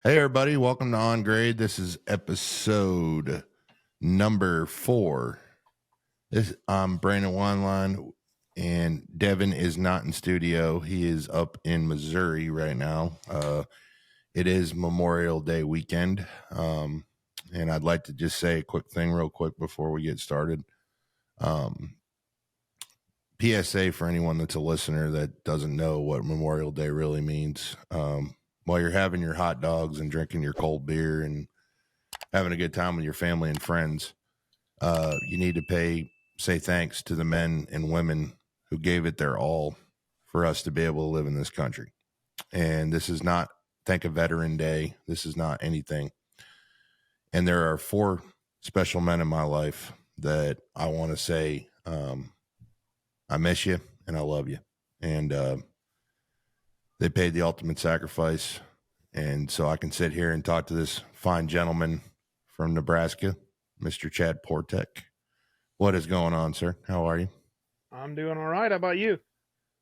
Hey, everybody, welcome to On Grade. This is episode number 4. I'm Brandon Wineline, and Devin is not in studio. He is up in Missouri right now. It is Memorial Day weekend, and I'd like to just say a quick thing real quick before we get started. PSA for anyone that's a listener that doesn't know what Memorial Day really means. While you're having your hot dogs and drinking your cold beer and having a good time with your family and friends, you need to say thanks to the men and women who gave it their all for us to be able to live in this country. And this is not thank a veteran day. This is not anything. And there are 4 special men in my life that I want to say, I miss you and I love you. And they paid the ultimate sacrifice. And so I can sit here and talk to this fine gentleman from Nebraska, Mr. Chad Porteck. What is going on, sir? How are you? I'm doing all right. How about you?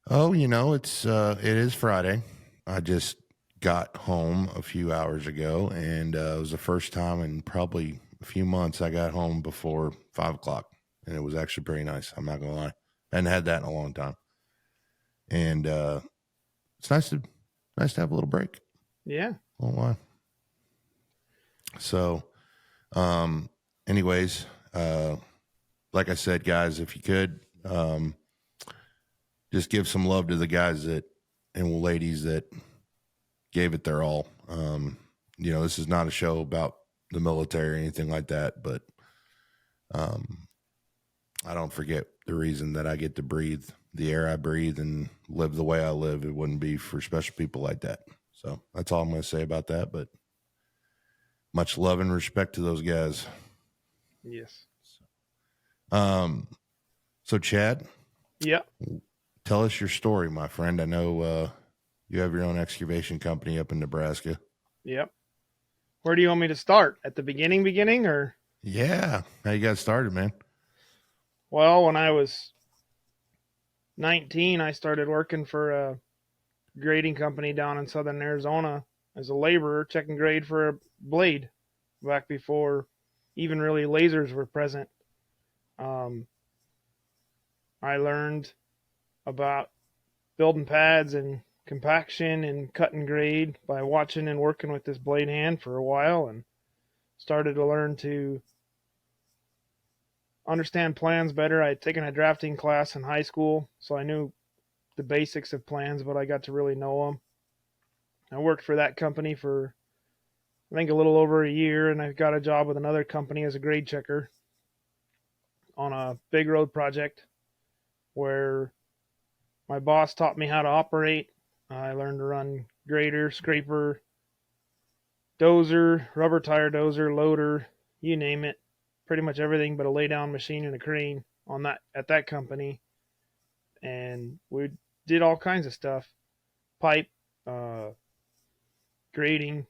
Oh, it is Friday. I just got home a few hours ago, and it was the first time in probably a few months I got home before 5 o'clock, and it was actually pretty nice. I'm not gonna lie, I hadn't had that in a long time, and it's nice to have a little break. Yeah. Won't lie. So, anyways, like I said, guys, if you could, just give some love to the guys and ladies that gave it their all. This is not a show about the military or anything like that, but I don't forget the reason that I get to breathe the air I breathe and live the way I live. It wouldn't be for special people like that. So that's all I'm going to say about that. But much love and respect to those guys. Yes. So Chad, Yeah. tell us your story, my friend. I know you have your own excavation company up in Nebraska. Yep. Where do you want me to start? At the beginning, or? Yeah, how you got started, man? Well, when I was 19, I started working for a grading company down in southern Arizona as a laborer, checking grade for a blade back before even really lasers were present. Um, I learned about building pads and compaction and cut and grade by watching and working with this blade hand for a while, and started to learn to understand plans better. I had taken a drafting class in high school, so I knew the basics of plans, but I got to really know them. I worked for that company for, I think, a little over a year, and I got a job with another company as a grade checker on a big road project where my boss taught me how to operate. I learned to run grader, scraper, dozer, rubber tire dozer, loader, you name it. Pretty much everything but a lay down machine and a crane on that at that company. And we did all kinds of stuff. Pipe, uh, grading,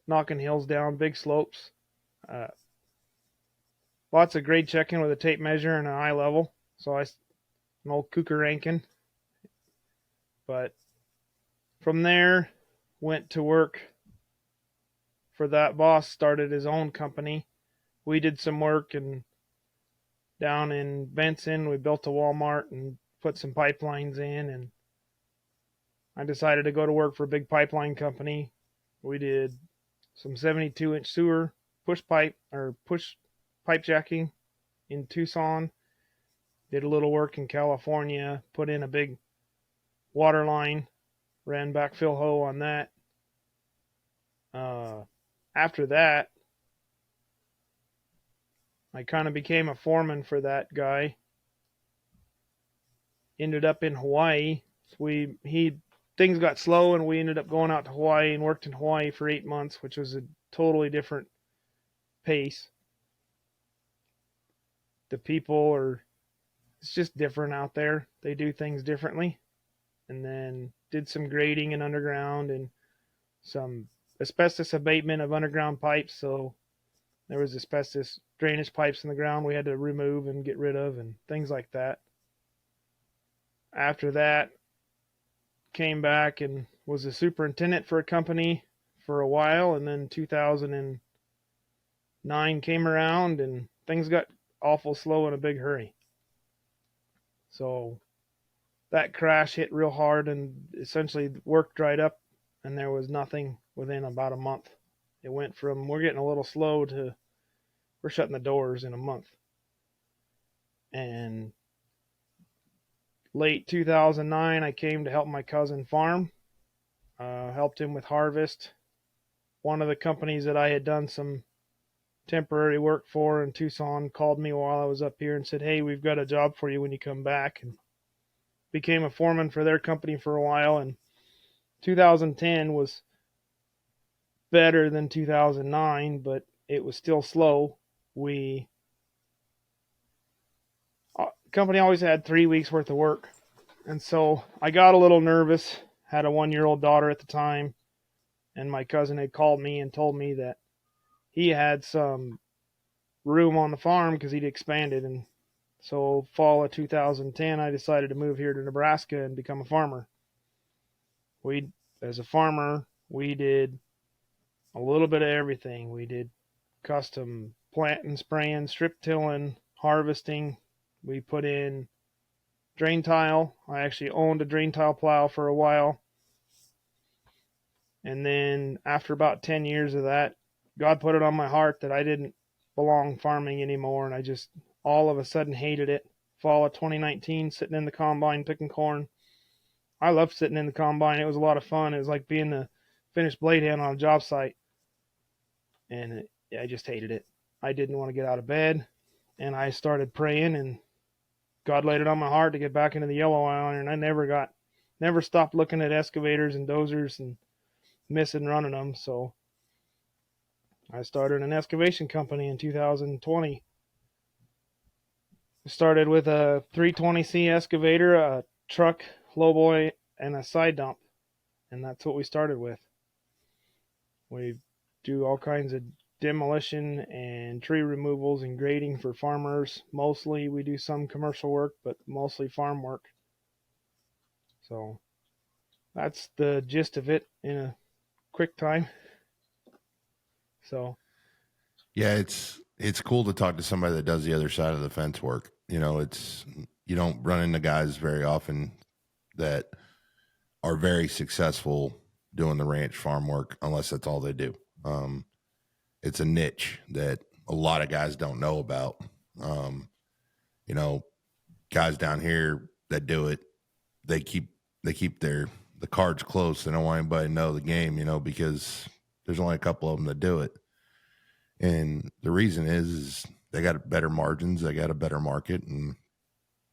knocking hills down, big slopes. Uh, Lots of grade checking with a tape measure and an eye level. So an old Cooker Rankin. But from there, went to work for that boss, started his own company. We did some work and down in Benson, we built a Walmart and put some pipelines in, and I decided to go to work for a big pipeline company. We did some 72-inch sewer push pipe jacking in Tucson. Did a little work in California, put in a big water line, ran backfill hoe on that. After that, I kind of became a foreman for that guy. Ended up in Hawaii. Things got slow, and we ended up going out to Hawaii and worked in Hawaii for 8 months, which was a totally different pace. The people it's just different out there. They do things differently. And then did some grading and underground and some asbestos abatement of underground pipes. So there was asbestos drainage pipes in the ground we had to remove and get rid of and things like that. After that, came back and was a superintendent for a company for a while, and then 2009 came around and things got awful slow in a big hurry. So that crash hit real hard, and essentially work dried up, and there was nothing within about a month. It went from we're getting a little slow to we're shutting the doors in a month. And late 2009, I came to help my cousin farm, helped him with harvest. One of the companies that I had done some temporary work for in Tucson called me while I was up here and said, "Hey, we've got a job for you when you come back." And became a foreman for their company for a while. And 2010 was better than 2009, but it was still slow. We company always had 3 weeks worth of work, and so I got a little nervous. Had a 1-year-old daughter at the time, and my cousin had called me and told me that he had some room on the farm because he'd expanded. And so fall of 2010, I decided to move here to Nebraska and become a farmer. As a farmer, we did a little bit of everything. We did custom planting, spraying, strip tilling, harvesting. We put in drain tile. I actually owned a drain tile plow for a while. And then after about 10 years of that, God put it on my heart that I didn't belong farming anymore. And I just all of a sudden hated it. Fall of 2019, sitting in the combine picking corn. I loved sitting in the combine. It was a lot of fun. It was like being the finished blade hand on a job site. And I just hated it. I didn't want to get out of bed. And I started praying, and God laid it on my heart to get back into the yellow iron. And I never stopped looking at excavators and dozers and missing running them. So I started an excavation company in 2020. I started with a 320C excavator, a truck, lowboy, and a side dump. And that's what we started with. We do all kinds of demolition and tree removals and grading for farmers. Mostly we do some commercial work, but mostly farm work. So that's the gist of it in a quick time. So Yeah, it's cool to talk to somebody that does the other side of the fence work. You don't run into guys very often that are very successful doing the ranch farm work unless that's all they do. It's a niche that a lot of guys don't know about. Um, you know, Guys down here that do it, they keep the cards close. They don't want anybody to know the game, because there's only a couple of them that do it. And the reason is they got better margins, they got a better market, and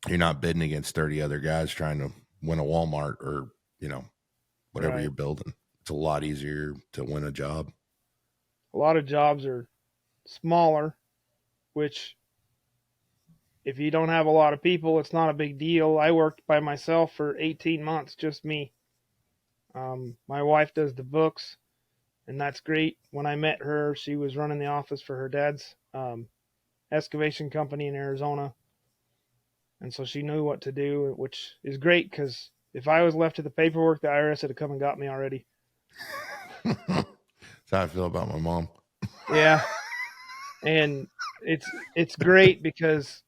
you're not bidding against 30 other guys trying to win a Walmart or, whatever right. you're building. It's a lot easier to win a job. A lot of jobs are smaller, which if you don't have a lot of people, it's not a big deal. I worked by myself for 18 months, just me. My wife does the books, and that's great. When I met her, she was running the office for her dad's excavation company in Arizona. And so she knew what to do, which is great because if I was left to the paperwork, the IRS would have come and got me already. That's how I feel about my mom. Yeah. And it's great because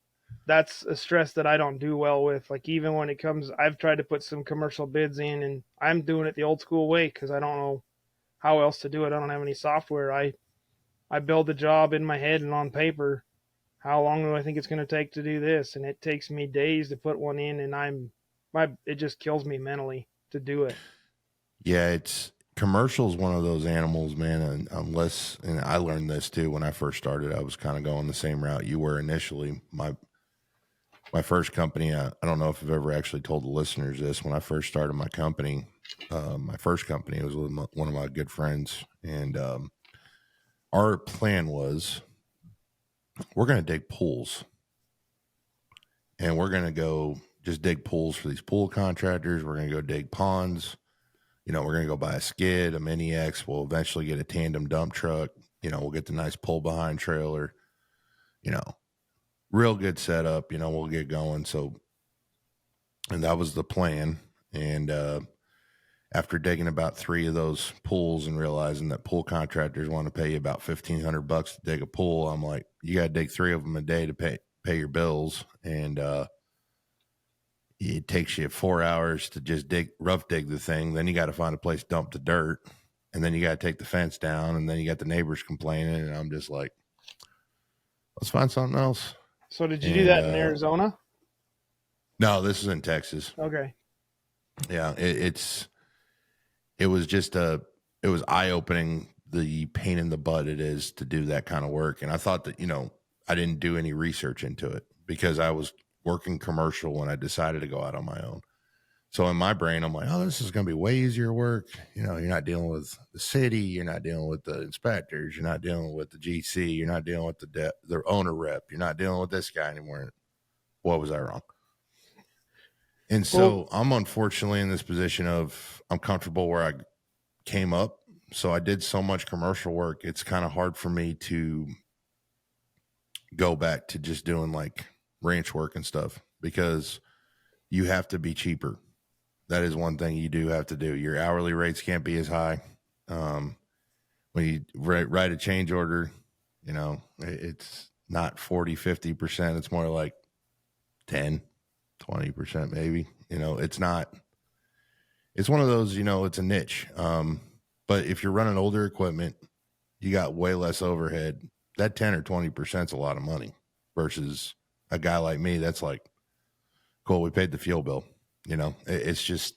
that's a stress that I don't do well with. Like even when it comes, I've tried to put some commercial bids in, and I'm doing it the old school way because I don't know how else to do it. I don't have any software. I build the job in my head and on paper. How long do I think it's going to take to do this? And it takes me days to put one in, and it just kills me mentally to do it. Yeah, it's commercial is one of those animals, man. And and I learned this too when I first started. I was kind of going the same route you were initially. My first company, I don't know if I've ever actually told the listeners this. When I first started my company, my first company, it was with one of my good friends, and our plan was we're going to dig pools, and we're going to go just dig pools for these pool contractors. We're going to go dig ponds. We're going to go buy a skid, a Mini X. We'll eventually get a tandem dump truck. We'll get the nice pull behind trailer. Real good setup. We'll get going. So, and that was the plan. And after digging about 3 of those pools and realizing that pool contractors want to pay you about $1,500 to dig a pool, I'm like, you got to dig 3 of them a day to pay your bills, and it takes you 4 hours to just rough dig the thing. Then you got to find a place to dump the dirt, and then you got to take the fence down, and then you got the neighbors complaining, and I'm just like, let's find something else. So did you do that in Arizona? No, this is in Texas. Okay. Yeah, it was eye opening, the pain in the butt it is to do that kind of work. And I thought that, I didn't do any research into it because I was working commercial when I decided to go out on my own. So in my brain, I'm like, oh, this is going to be way easier work. You're not dealing with the city. You're not dealing with the inspectors. You're not dealing with the GC. You're not dealing with the owner rep. You're not dealing with this guy anymore. What was I wrong? And so I'm unfortunately in this position of I'm comfortable where I came up. So I did so much commercial work. It's kind of hard for me to go back to just doing like ranch work and stuff because you have to be cheaper. That is one thing you do have to do. Your hourly rates can't be as high. When you write a change order, it's not 40, 50%. It's more like 10, 20% maybe. It's not, it's one of those, it's a niche. But if you're running older equipment, you got way less overhead. That 10 or 20% is a lot of money versus a guy like me. That's like, cool, we paid the fuel bill. It's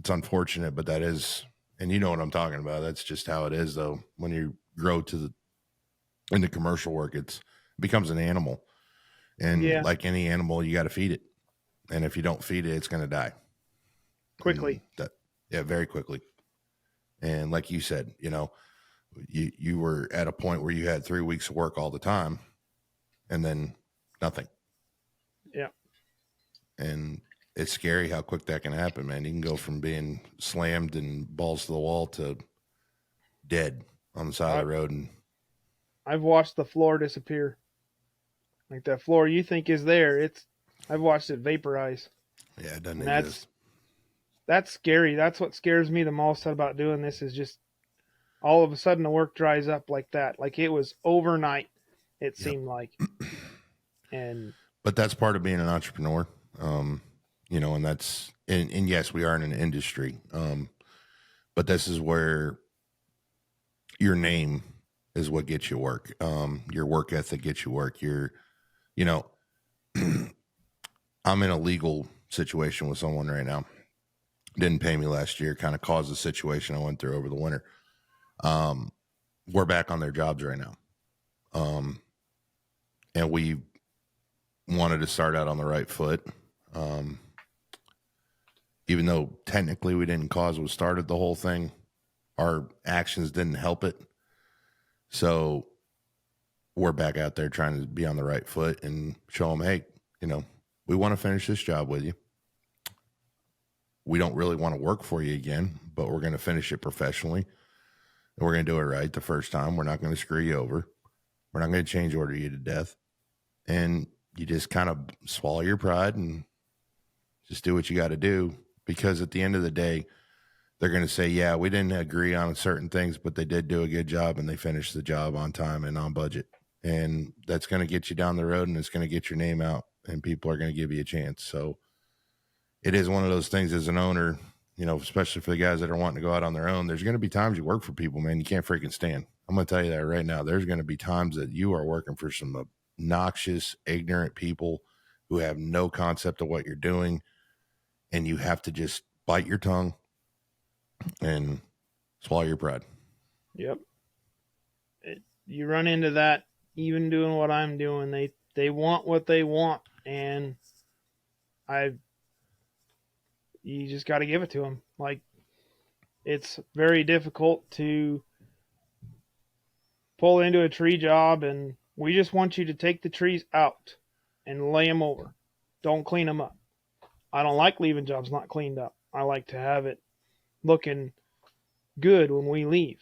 unfortunate, but that is, and you know what I'm talking about. That's just how it is though. When you grow into commercial work, it becomes an animal. And like any animal, you got to feed it. And if you don't feed it, it's going to die. Quickly. Very quickly. And like you said, you were at a point where you had 3 weeks of work all the time and then nothing. Yeah. And it's scary how quick that can happen, man. You can go from being slammed and balls to the wall to dead on the side of the road. And I've watched the floor disappear. Like that floor you think is there, I've watched it vaporize. Yeah, it doesn't exist. That's scary. That's what scares me the most about doing this is just all of a sudden the work dries up like that. Like it was overnight, it seemed like. But that's part of being an entrepreneur. And that's, and yes, we are in an industry. But this is where your name is what gets you work. Your work ethic gets you work. I'm in a legal situation with someone right now. Didn't pay me last year, kind of caused the situation I went through over the winter. We're back on their jobs right now. And we wanted to start out on the right foot. Even though technically we didn't cause what started the whole thing, our actions didn't help it. So we're back out there trying to be on the right foot and show them, hey, we want to finish this job with you. We don't really want to work for you again, but we're going to finish it professionally. And we're going to do it right the first time. We're not going to screw you over. We're not going to change order you to death. And you just kind of swallow your pride and just do what you got to do. Because at the end of the day, they're going to say, yeah, we didn't agree on certain things, but they did do a good job and they finished the job on time and on budget. And that's going to get you down the road and it's going to get your name out and people are going to give you a chance. So it is one of those things as an owner, especially for the guys that are wanting to go out on their own, there's going to be times you work for people, man, you can't freaking stand. I'm going to tell you that right now. There's going to be times that you are working for some obnoxious, ignorant people who have no concept of what you're doing. And you have to just bite your tongue and swallow your pride. Yep. You run into that even doing what I'm doing. They want what they want, and you just got to give it to them. Like, it's very difficult to pull into a tree job, and we just want you to take the trees out and lay them over. Don't clean them up. I don't like leaving jobs not cleaned up. I like to have it looking good when we leave.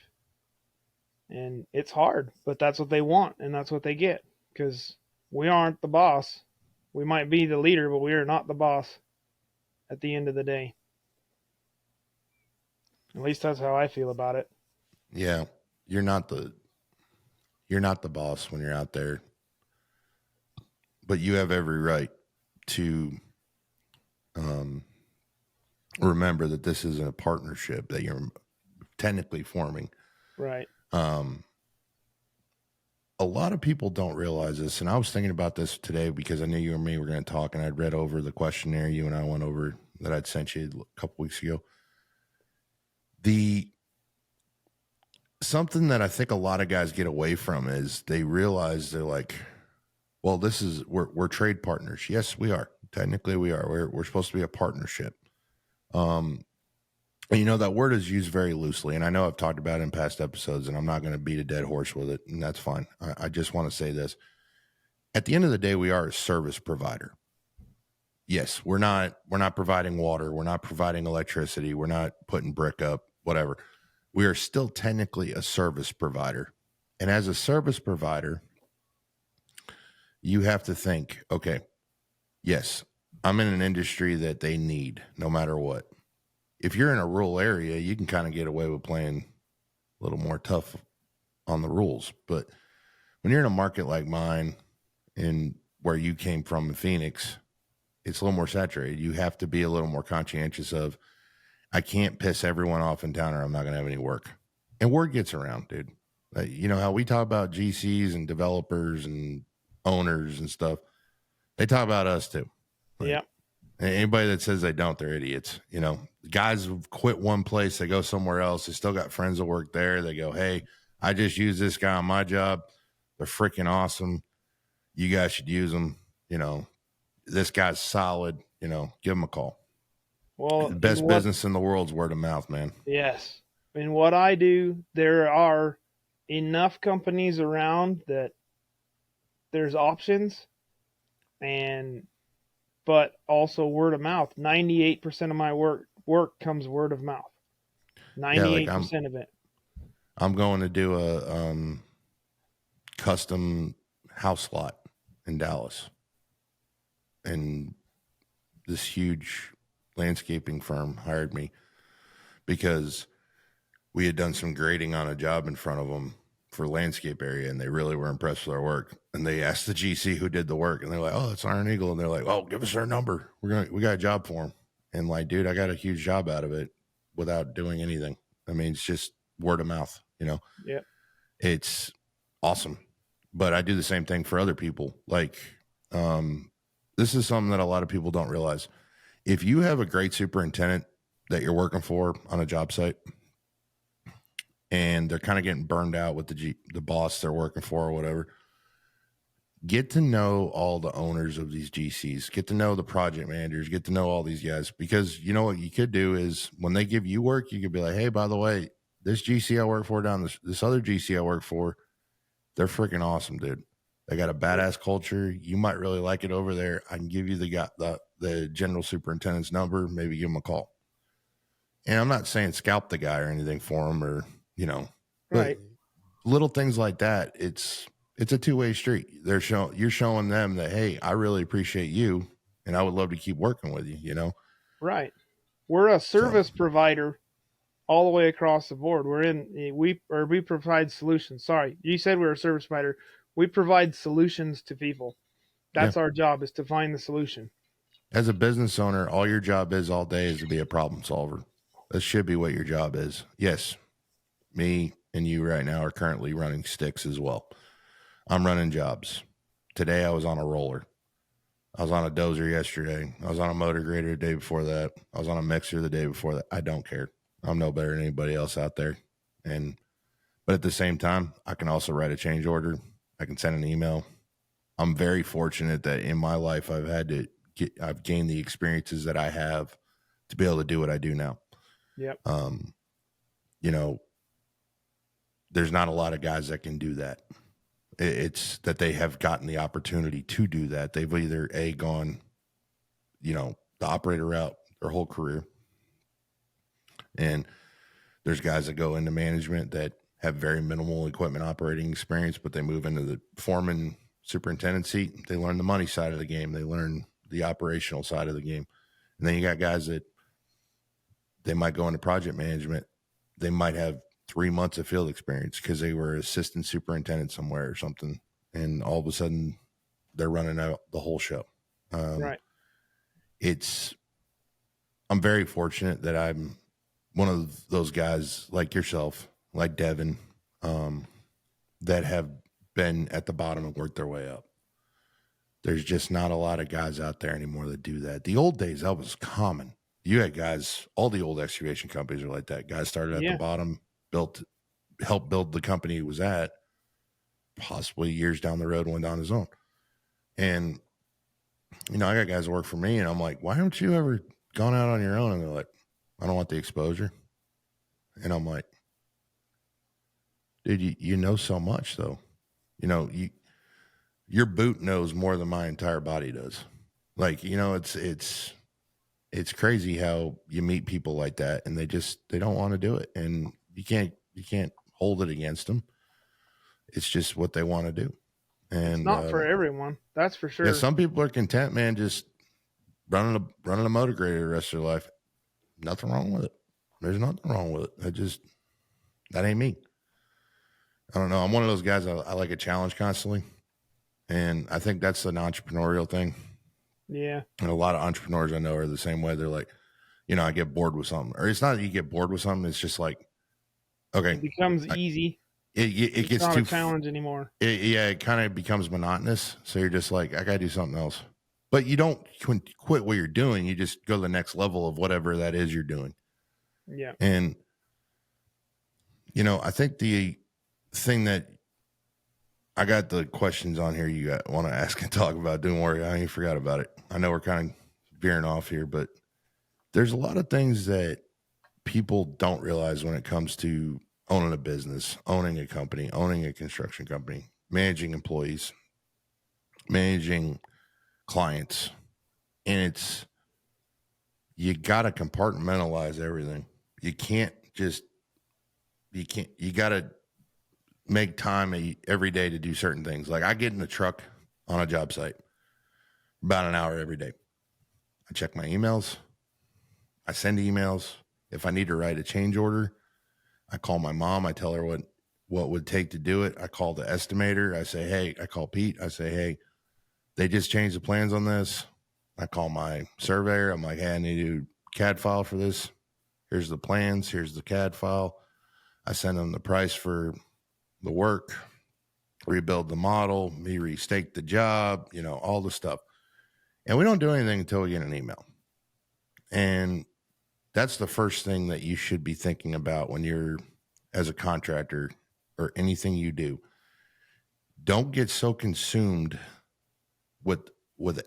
And it's hard, but that's what they want, and that's what they get. Because we aren't the boss. We might be the leader, but we are not the boss at the end of the day. At least that's how I feel about it. Yeah, you're not the you're not the boss when you're out there, but you have every right to um, remember that this is a partnership that you're technically forming. Right. Um, a lot of people don't realize this, and I was thinking about this today because I knew you and me were going to talk, and I'd read over the questionnaire you and I went over that I'd sent you a couple weeks ago. The something that I think a lot of guys get away from is they realize they're like, well, this is we're trade partners. Yes, we are. Technically, we are. We're supposed to be a partnership. Um, and you know that word is used very loosely, and I know I've talked about it in past episodes, and I'm not going to beat a dead horse with it, and that's fine. I just want to say this: at the end of the day, we are a service provider. Yes, we're not providing water, we're not providing electricity, we're not putting brick up, whatever. We are still technically a service provider, and as a service provider, you have to think, okay, yes, I'm in an industry that they need no matter what. If you're in a rural area, you can kind of get away with playing a little more tough on the rules. But when you're in a market like mine, in where you came from in Phoenix, it's a little more saturated. You have to be a little more conscientious of, I can't piss everyone off in town or I'm not going to have any work. And word gets around, dude. You know how we talk about GCs and developers and owners and stuff. They talk about us too. Like, Yeah. anybody that says they don't, they're idiots. You know, guys have quit one place, they go somewhere else. They still got friends that work there. They go, hey, I just use this guy on my job. They're freaking awesome. You guys should use them. You know, this guy's solid. You know, give him a call. The Well, in best what? business in the world is word of mouth, man. Yes. In what I do, there are enough companies around that there's options, and but also word of mouth. 98% of my work comes word of mouth. Yeah, Ninety like eight percent of it. I'm going to do a custom house lot in Dallas, and this huge landscaping firm hired me because we had done some grading on a job in front of them for landscape area, and they really were impressed with our work. And they asked the GC who did the work, and they're like, "Oh, it's Iron Eagle," and they're like, "Oh, give us our number. We got a job for him." And like, dude, I got a huge job out of it without doing anything. I mean, it's just word of mouth. You know, Yep. it's awesome. But I do the same thing for other people. Like, um, this is something that a lot of people don't realize. If you have a great superintendent that you're working for on a job site, and they're kind of getting burned out with the boss they're working for or whatever, get to know all the owners of these GCs, get to know the project managers, get to know all these guys, because you know what you could do is when they give you work, you could be like, hey, by the way, this GC I work for down this other GC I work for, they're freaking awesome, dude. They got a badass culture. You might really like it over there. I can give you the general superintendent's number. Maybe give him a call. And I'm not saying scalp the guy or anything for him, or you know, but Right. little things like that. It's a two-way street. You're showing them that, hey, I really appreciate you, and I would love to keep working with you. You know, Right. We're a so service provider all the way across the board. We provide solutions. Sorry, you said we're a service provider. We provide solutions to people. yeah. That's our job, is to find the solution. As a business owner, all your job is all day is to be a problem solver. That should be what your job is. Yes, me and you right now are currently running sticks as well. I'm running jobs. Today I was on a roller. I was on a dozer yesterday. I was on a motor grader the day before that. I was on a mixer the day before that. I don't care. I'm no better than anybody else out there. And but at the same time, I can also write a change order. I can send an email. I'm very fortunate that in my life I've gained the experiences that I have to be able to do what I do now. Yep. Um, you know, there's not a lot of guys that can do that. It's that they have gotten the opportunity to do that. They've either gone, you know, the operator route their whole career, and there's guys that go into management that have very minimal equipment operating experience, but they move into the foreman superintendent seat. They learn the money side of the game. They learn the operational side of the game. And then you got guys that they might go into project management they might have 3 months of field experience because they were assistant superintendent somewhere or something, and all of a sudden they're running out the whole show. Right. I'm very fortunate that I'm one of those guys like yourself, like Devin, that have been at the bottom and worked their way up. There's just not a lot of guys out there anymore that do that. The old days, that was common. You had guys, all the old excavation companies are like that. Guys started at the bottom, helped build the company he was at, possibly years down the road, went on his own. And, you know, I got guys that work for me, and I'm like, why haven't you ever gone out on your own? And they're like, I don't want the exposure. And I'm like, dude, you know so much, though. You know, your boot knows more than my entire body does. Like, you know, it's crazy how you meet people like that and they don't want to do it, and you can't hold it against them. It's just what they want to do. And it's not for everyone, that's for sure. Yeah, some people are content, man, just running a motor grader the rest of their life. Nothing wrong with it. There's nothing wrong with it. That ain't me. I don't know. I'm one of those guys. I like a challenge constantly. And I think that's an entrepreneurial thing. Yeah. And a lot of entrepreneurs I know are the same way. They're like, you know, I get bored with something. Or it's not that you get bored with something. It's just like, okay. It becomes easy. It gets not too a challenge anymore. It kind of becomes monotonous. So you're just like, I got to do something else. But you don't quit what you're doing. You just go to the next level of whatever that is you're doing. Yeah. And, you know, I think the thing that I got the questions on here you want to ask and talk about. Don't worry, I ain't forgot about it. I know we're kind of veering off here, but there's a lot of things that people don't realize when it comes to owning a business, owning a company, owning a construction company, managing employees, managing clients. And you got to compartmentalize everything. You got to make time every day to do certain things. Like I get in the truck on a job site about an hour every day. I check my emails. I send emails. If I need to write a change order, I call my mom. I tell her what would take to do it. I call the estimator. I say, hey, I call Pete. I say, hey, they just changed the plans on this. I call my surveyor. I'm like, hey, I need to do CAD file for this. Here's the plans. Here's the CAD file. I send them the price for the work, rebuild the model, me restake the job, you know, all the stuff. And we don't do anything until we get an email. And that's the first thing that you should be thinking about when you're as a contractor or anything you do. Don't get so consumed with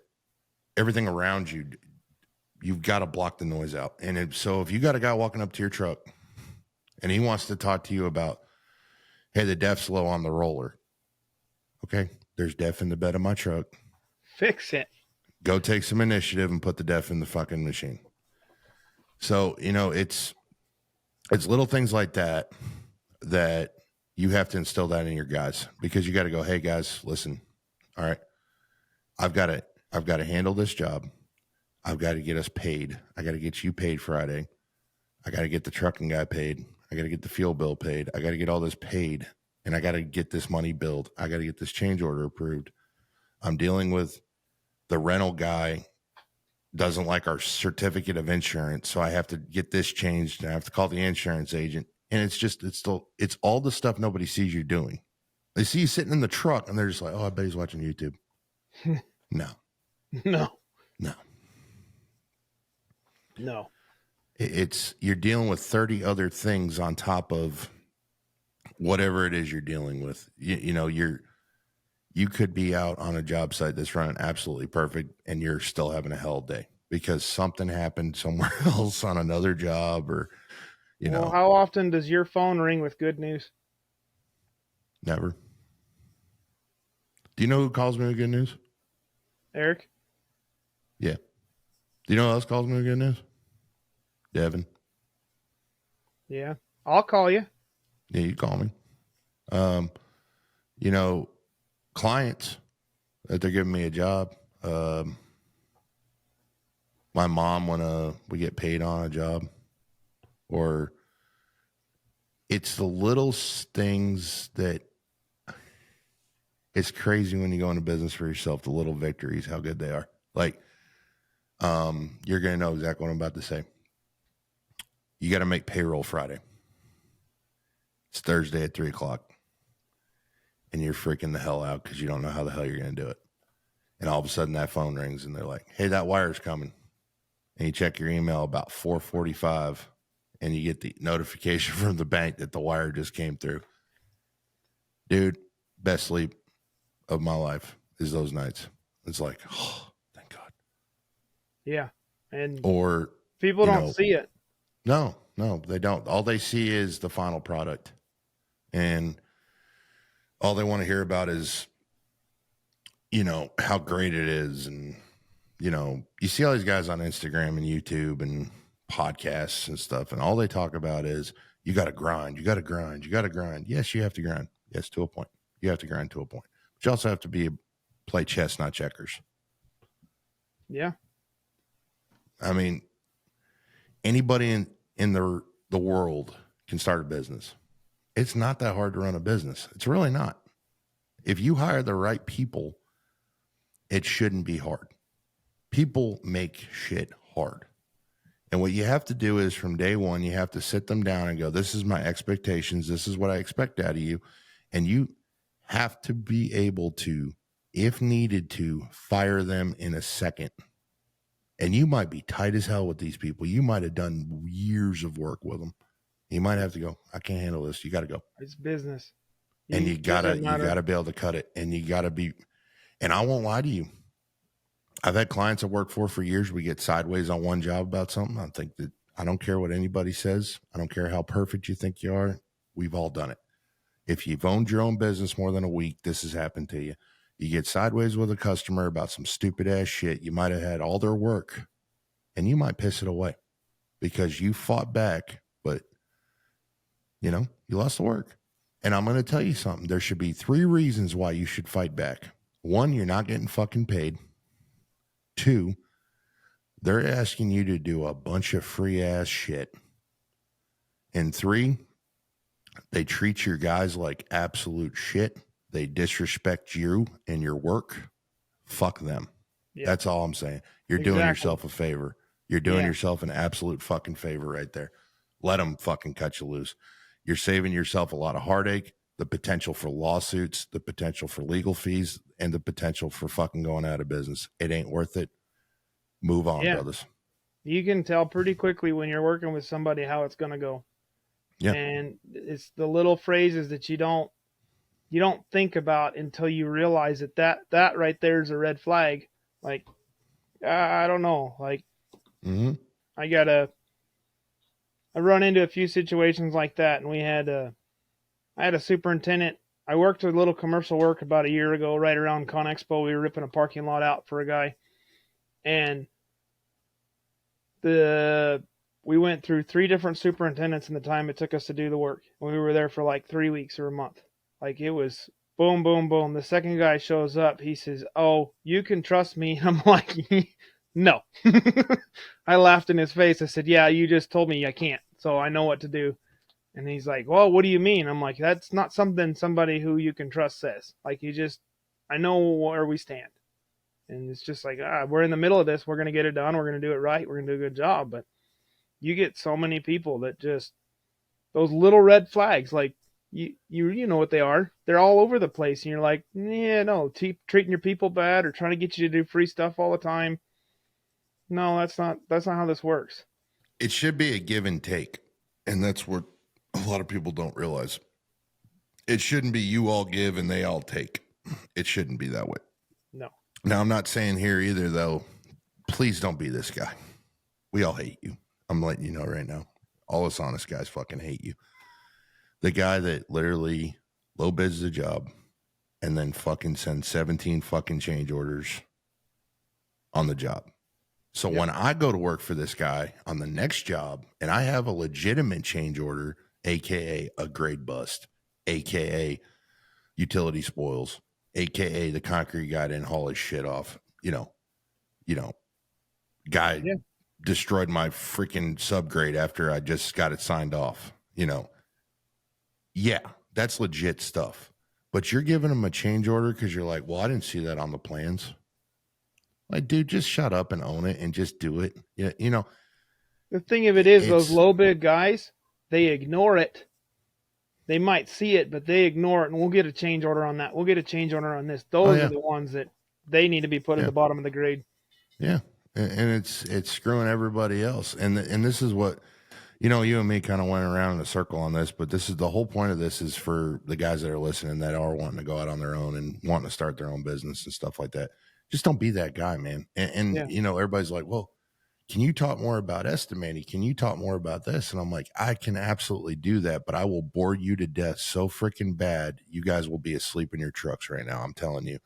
everything around you. You've got to block the noise out. And so if you got a guy walking up to your truck and he wants to talk to you about, hey, the def's low on the roller. Okay, there's def in the bed of my truck. Fix it. Go take some initiative and put the def in the fucking machine. So, you know, it's little things like that you have to instill that in your guys, because you got to go, hey guys, listen, all right, I've got to handle this job. I've got to get us paid. I got to get you paid Friday. I got to get the trucking guy paid. I got to get the fuel bill paid. I got to get all this paid, and I got to get this money billed. I got to get this change order approved. I'm dealing with the rental guy doesn't like our certificate of insurance, so I have to get this changed, and I have to call the insurance agent. And it's all the stuff nobody sees you doing. They see you sitting in the truck, and they're just like, oh, I bet he's watching YouTube. No. You're dealing with 30 other things on top of whatever it is you're dealing with. You know, you could be out on a job site that's running absolutely perfect, and you're still having a hell day because something happened somewhere else on another job, or, you know. How often does your phone ring with good news? Never. Do you know who calls me with good news? Eric? Yeah. Do you know who else calls me with good news? Devin. Yeah. I'll call you. Yeah, you call me. You know, clients that they're giving me a job. My mom, when we get paid on a job, or it's the little things that it's crazy when you go into business for yourself, the little victories, how good they are. Like, you're going to know exactly what I'm about to say. You got to make payroll Friday. It's Thursday at 3:00. And you're freaking the hell out because you don't know how the hell you're going to do it. And all of a sudden that phone rings and they're like, hey, that wire's coming. And you check your email about 4:45 and you get the notification from the bank that the wire just came through. Dude, best sleep of my life is those nights. It's like, oh, thank God. Yeah. And Or people don't see it. No, they don't. All they see is the final product. And all they want to hear about is, how great it is. And, you see all these guys on Instagram and YouTube and podcasts and stuff. And all they talk about is, you got to grind, you got to grind, you got to grind. Yes, you have to grind. Yes, to a point. You have to grind to a point. But you also have to play chess, not checkers. Yeah. I mean, anybody in the world can start a business. It's not that hard to run a business. It's really not. If you hire the right people, it shouldn't be hard. People make shit hard. And what you have to do is from day one, you have to sit them down and go, this is my expectations. This is what I expect out of you. And you have to be able to, if needed to, fire them in a second. And you might be tight as hell with these people. You might have done years of work with them. You might have to go, I can't handle this. You got to go. It's business. And you gotta be able to cut it. And you gotta be, and I won't lie to you. I've had clients I worked for years. We get sideways on one job about something. I don't care what anybody says. I don't care how perfect you think you are. We've all done it. If you've owned your own business more than a week, this has happened to you. You get sideways with a customer about some stupid ass shit. You might have had all their work and you might piss it away because you fought back, but you lost the work. And I'm going to tell you something. There should be 3 reasons why you should fight back. 1, you're not getting fucking paid. 2, they're asking you to do a bunch of free ass shit. And 3, they treat your guys like absolute shit. They disrespect you and your work. Fuck them. Yeah. That's all I'm saying. You're doing yourself a favor. You're doing yourself an absolute fucking favor right there. Let them fucking cut you loose. You're saving yourself a lot of heartache, the potential for lawsuits, the potential for legal fees, and the potential for fucking going out of business. It ain't worth it. Move on, brothers. You can tell pretty quickly when you're working with somebody how it's going to go. Yeah. And it's the little phrases that you don't think about until you realize that right there is a red flag. Like, I don't know. Like, I run into a few situations like that, and I had a superintendent. I worked a little commercial work about a year ago, right around ConExpo. We were ripping a parking lot out for a guy, and we went through 3 different superintendents in the time it took us to do the work. We were there for like 3 weeks or a month. Like, it was boom, boom, boom. The second guy shows up. He says, "Oh, you can trust me." I'm like, no. I laughed in his face. I said, "Yeah, you just told me I can't, so I know what to do." And he's like, "Well, what do you mean?" I'm like, "That's not something somebody who you can trust says. Like, I know where we stand." And it's just like, we're in the middle of this. We're going to get it done. We're going to do it right. We're going to do a good job. But you get so many people that just, those little red flags, like, you know what they are. They're all over the place. And you're like, yeah, no, treating your people bad or trying to get you to do free stuff all the time. No, that's not how this works. It should be a give and take. And that's what a lot of people don't realize. It shouldn't be you all give and they all take. It shouldn't be that way. No. Now, I'm not saying here either, though, please don't be this guy. We all hate you. I'm letting you know right now. All us honest guys fucking hate you. The guy that literally low bids the job and then fucking sends 17 fucking change orders on the job. So when I go to work for this guy on the next job and I have a legitimate change order, AKA a grade bust, AKA utility spoils, AKA the concrete guy didn't haul his shit off, guy destroyed my freaking subgrade after I just got it signed off, Yeah, that's legit stuff. But you're giving them a change order because you're like, well, I didn't see that on the plans. Like, dude, just shut up and own it and just do it. Yeah, The thing of it is, those it's low bid guys, they ignore it. They might see it, but they ignore it, and we'll get a change order on that. We'll get a change order on this. oh Those are yeah, the ones that they need to be put at yeah, the bottom of the grade. yeah, and it's screwing everybody else. And this is what you and me kind of went around in a circle on this, but this is the whole point of this is for the guys that are listening that are wanting to go out on their own and wanting to start their own business and stuff like that. Just don't be that guy, man. And Yeah, everybody's like, well, can you talk more about estimating? Can you talk more about this? And I'm like, I can absolutely do that, but I will bore you to death so freaking bad. You guys will be asleep in your trucks right now. I'm telling you.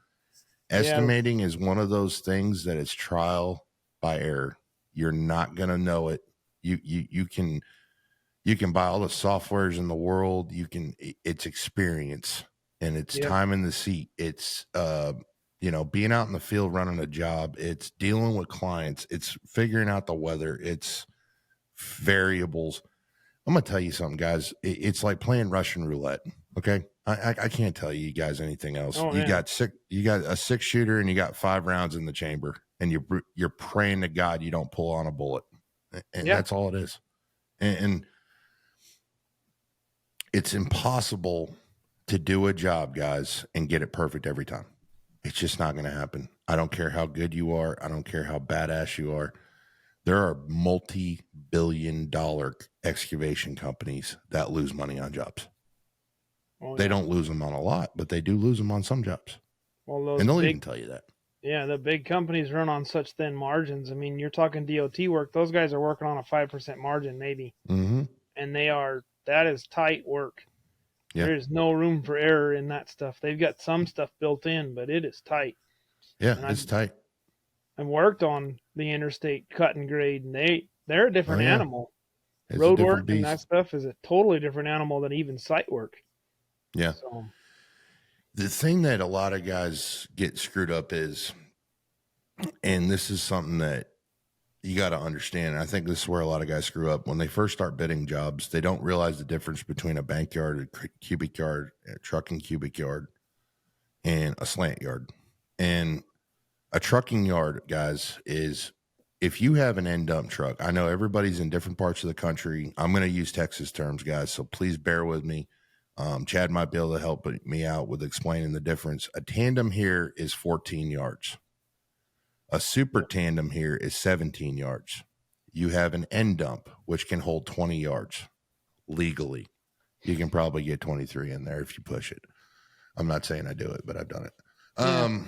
yeah, Estimating is one of those things that is trial by error. You're not going to know it. You can buy all the softwares in the world. It's experience and it's yep, time in the seat. It's being out in the field running a job. It's dealing with clients. It's figuring out the weather. It's variables. I'm gonna tell you something, guys. It's like playing Russian roulette. Okay, I can't tell you guys anything else. oh You yeah, got you got a 6-shooter, and you got 5 rounds in the chamber, and you're praying to God you don't pull on a bullet, and yeah, that's all it is. And it's impossible to do a job, guys, and get it perfect every time. It's just not going to happen. I don't care how good you are. I don't care how badass you are. There are multi-billion-dollar excavation companies that lose money on jobs. oh They yeah. don't lose them on a lot, but they do lose them on some jobs. Well, those And they'll big, even tell you that. yeah, the big companies run on such thin margins. I mean, you're talking DOT work; those guys are working on a 5% margin, maybe, Mm-hmm. and that is tight work. Yeah. There is no room for error in that stuff. They've got some stuff built in, but it is tight. Yeah, And it's tight. I've worked on the interstate cut and grade, and they're a Oh, different yeah. animal. It's a Road work different and that beast. stuff is a totally different animal than even site work. Yeah. So The thing that a lot of guys get screwed up is, and this is something that you got to understand. I think this is where a lot of guys screw up when they first start bidding jobs. They don't realize the difference between a bank yard, a cubic yard, a trucking cubic yard, and a slant yard. And a trucking yard, guys, is if you have an end dump truck. I know everybody's in different parts of the country. I'm going to use Texas terms, guys, so please bear with me. Chad might be able to help me out with explaining the difference. A tandem here is 14 yards. A super yep. tandem here is 17 yards. You have an end dump, which can hold 20 yards legally. You can probably get 23 in there if you push it. I'm not saying I do it, but I've done it. Yeah.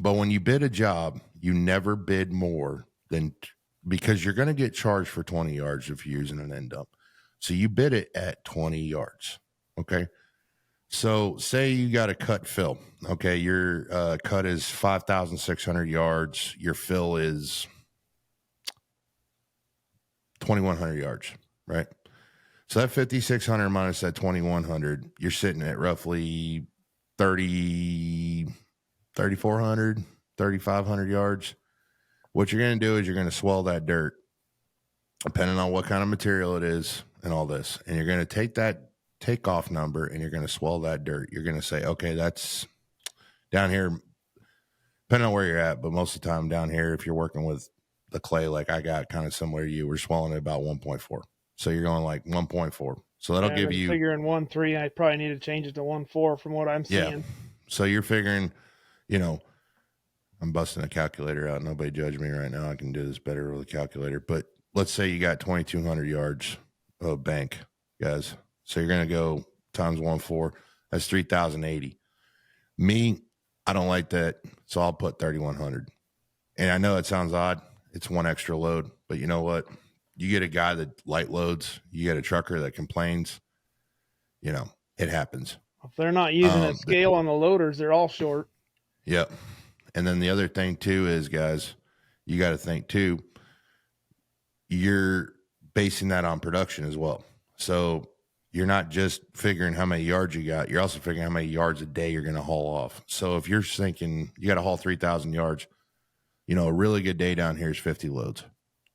But when you bid a job, you never bid more than because you're going to get charged for 20 yards if you're using an end dump. So you bid it at 20 yards. Okay. So say you got a cut fill. Okay. Your cut is 5,600 yards. Your fill is 2,100 yards, right? So that 5,600 minus that 2,100, you're sitting at roughly 3,400, 3,500 yards. What you're going to do is you're going to swell that dirt, depending on what kind of material it is and all this. And you're going to take that takeoff number and you're going to swell that dirt. You're going to say, okay, that's down here, depending on where you're at. But most of the time down here, if you're working with the clay like I got, kind of similar to you, we're swelling it about 1.4. So you're going like 1.4. So that'll I've give been you, figuring 1.3. I probably need to change it to 1.4 from what I'm yeah. seeing. So you're figuring, I'm busting a calculator out. Nobody judge me right now. I can do this better with a calculator. But let's say you got 2,200 yards of bank, guys. So you're going to go times 1.4. That's 3,080. Me, I don't like that. So I'll put 3,100. And I know it sounds odd. It's one extra load. But you know what? You get a guy that light loads. You get a trucker that complains. It happens. If they're not using a scale on the loaders, they're all short. Yep. And then the other thing too is, guys, you got to think too, you're basing that on production as well. So you're not just figuring how many yards you got, you're also figuring how many yards a day you're going to haul off. So if you're thinking you got to haul 3,000 yards, a really good day down here is 50 loads.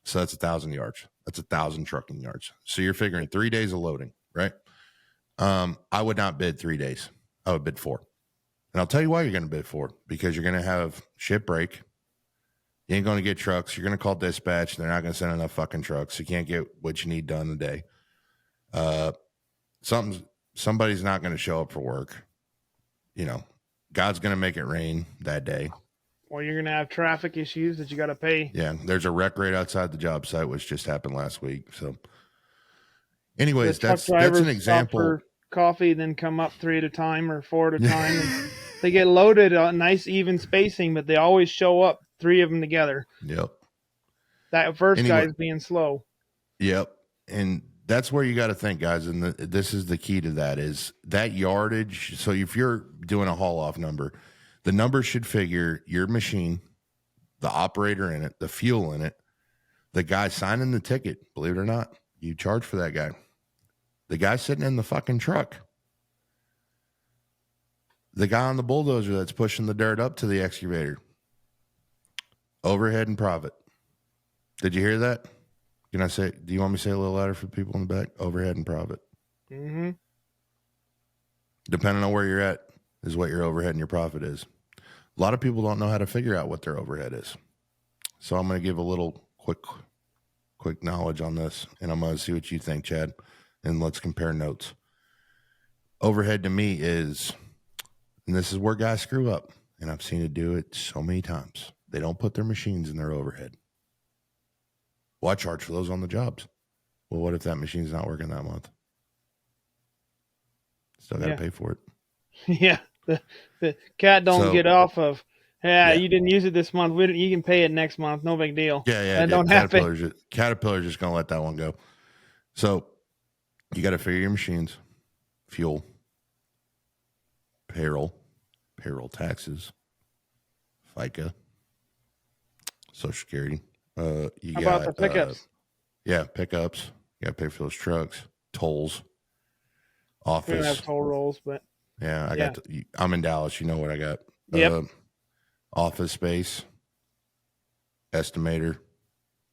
So that's 1,000 yards. That's 1,000 trucking yards. So you're figuring 3 days of loading, right? I would not bid 3 days. I would bid 4. And I'll tell you why you're going to bid 4, because you're going to have shit break. You ain't going to get trucks. You're going to call dispatch. They're not going to send enough fucking trucks. You can't get what you need done today. Somebody's not going to show up for work. You know, God's going to make it rain that day. Or you're going to have traffic issues that you got to pay. Yeah, there's a wreck right outside the job site, which just happened last week. So, anyways, that's an example. For coffee, then come up 3 at a time or 4 at a time. And they get loaded on nice even spacing, but they always show up 3 of them together. Yep. That first guy's being slow. Yep. And that's where you got to think, guys. And this is the key to that, is that yardage. So if you're doing a haul off number, the number should figure your machine, the operator in it, the fuel in it, the guy signing the ticket. Believe it or not, you charge for that guy. The guy sitting in the fucking truck. The guy on the bulldozer that's pushing the dirt up to the excavator. Overhead and profit. Did you hear that? Can I say, do you want me to say a little louder for people in the back? Overhead and profit. Mm-hmm. Depending on where you're at is what your overhead and your profit is. A lot of people don't know how to figure out what their overhead is. So I'm going to give a little quick knowledge on this, and I'm going to see what you think, Chad, and let's compare notes. Overhead to me is, and this is where guys screw up, and I've seen it do it so many times. They don't put their machines in their overhead. Well, I charge for those on the jobs. Well, what if that machine's not working that month? Still got to pay for it. Yeah. The cat don't get off of, you didn't use it this month. You can pay it next month. No big deal. Yeah. That don't happen. Caterpillar's just going to let that one go. So you got to figure your machines, fuel, payroll taxes, FICA, Social Security. How about the pickups? Pickups. You got to pay for those trucks, tolls, office. We don't have toll rolls, but yeah, I'm in Dallas. You know what I got? Yep. Office space, estimator,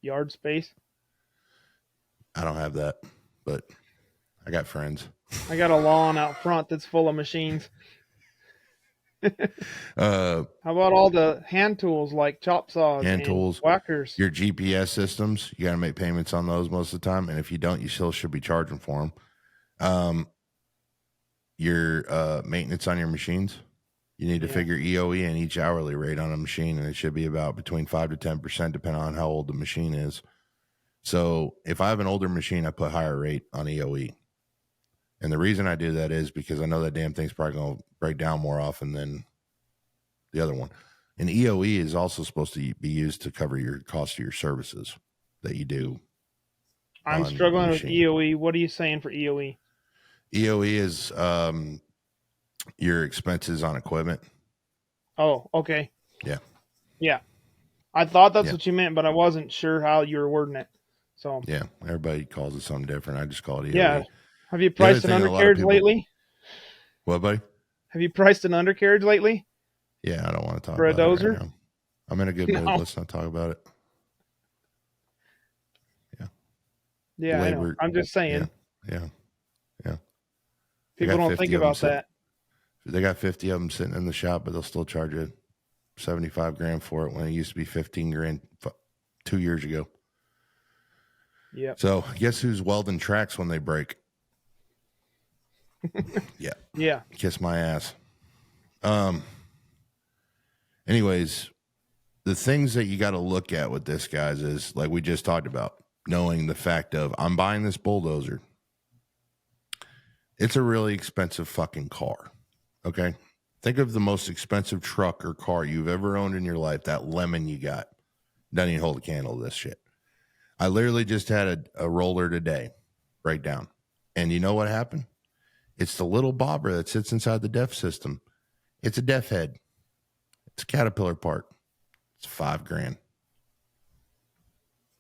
yard space. I don't have that, but I got friends. I got a lawn out front that's full of machines. How about all the hand tools like chop saws, tools, whackers? Your GPS systems, you got to make payments on those most of the time, and if you don't, you still should be charging for them. Your maintenance on your machines, you need to figure EOE and each hourly rate on a machine, and it should be about between 5 to 10%, depending on how old the machine is. So if I have an older machine, I put higher rate on EOE. And the reason I do that is because I know that damn thing's probably going to break down more often than the other one. And EOE is also supposed to be used to cover your cost of your services that you do. I'm struggling with EOE. What are you saying for EOE? EOE is your expenses on equipment. Oh, okay. Yeah. Yeah. I thought that's what you meant, but I wasn't sure how you were wording it. So yeah, everybody calls it something different. I just call it EOE. Yeah. Have you priced an undercarriage lately? What, buddy? Have you priced an undercarriage lately? Yeah, I don't want to talk about it dozer? Right now. I'm in a good mood. Let's not talk about it. Yeah. Yeah, I know. I'm just saying. Yeah. People don't think about that. They got 50 of them sitting in the shop, but they'll still charge you $75,000 for it when it used to be $15,000 2 years ago. Yeah. So guess who's welding tracks when they break? Yeah. Kiss my ass. Anyways, the things that you got to look at with this, guys, is like we just talked about, knowing the fact of I'm buying this bulldozer. It's a really expensive fucking car. Okay. Think of the most expensive truck or car you've ever owned in your life. That lemon you got doesn't even hold a candle to this shit. I literally just had a roller today, break down. And you know what happened? It's the little bobber that sits inside the def system. It's a def head. It's a Caterpillar part. It's $5,000.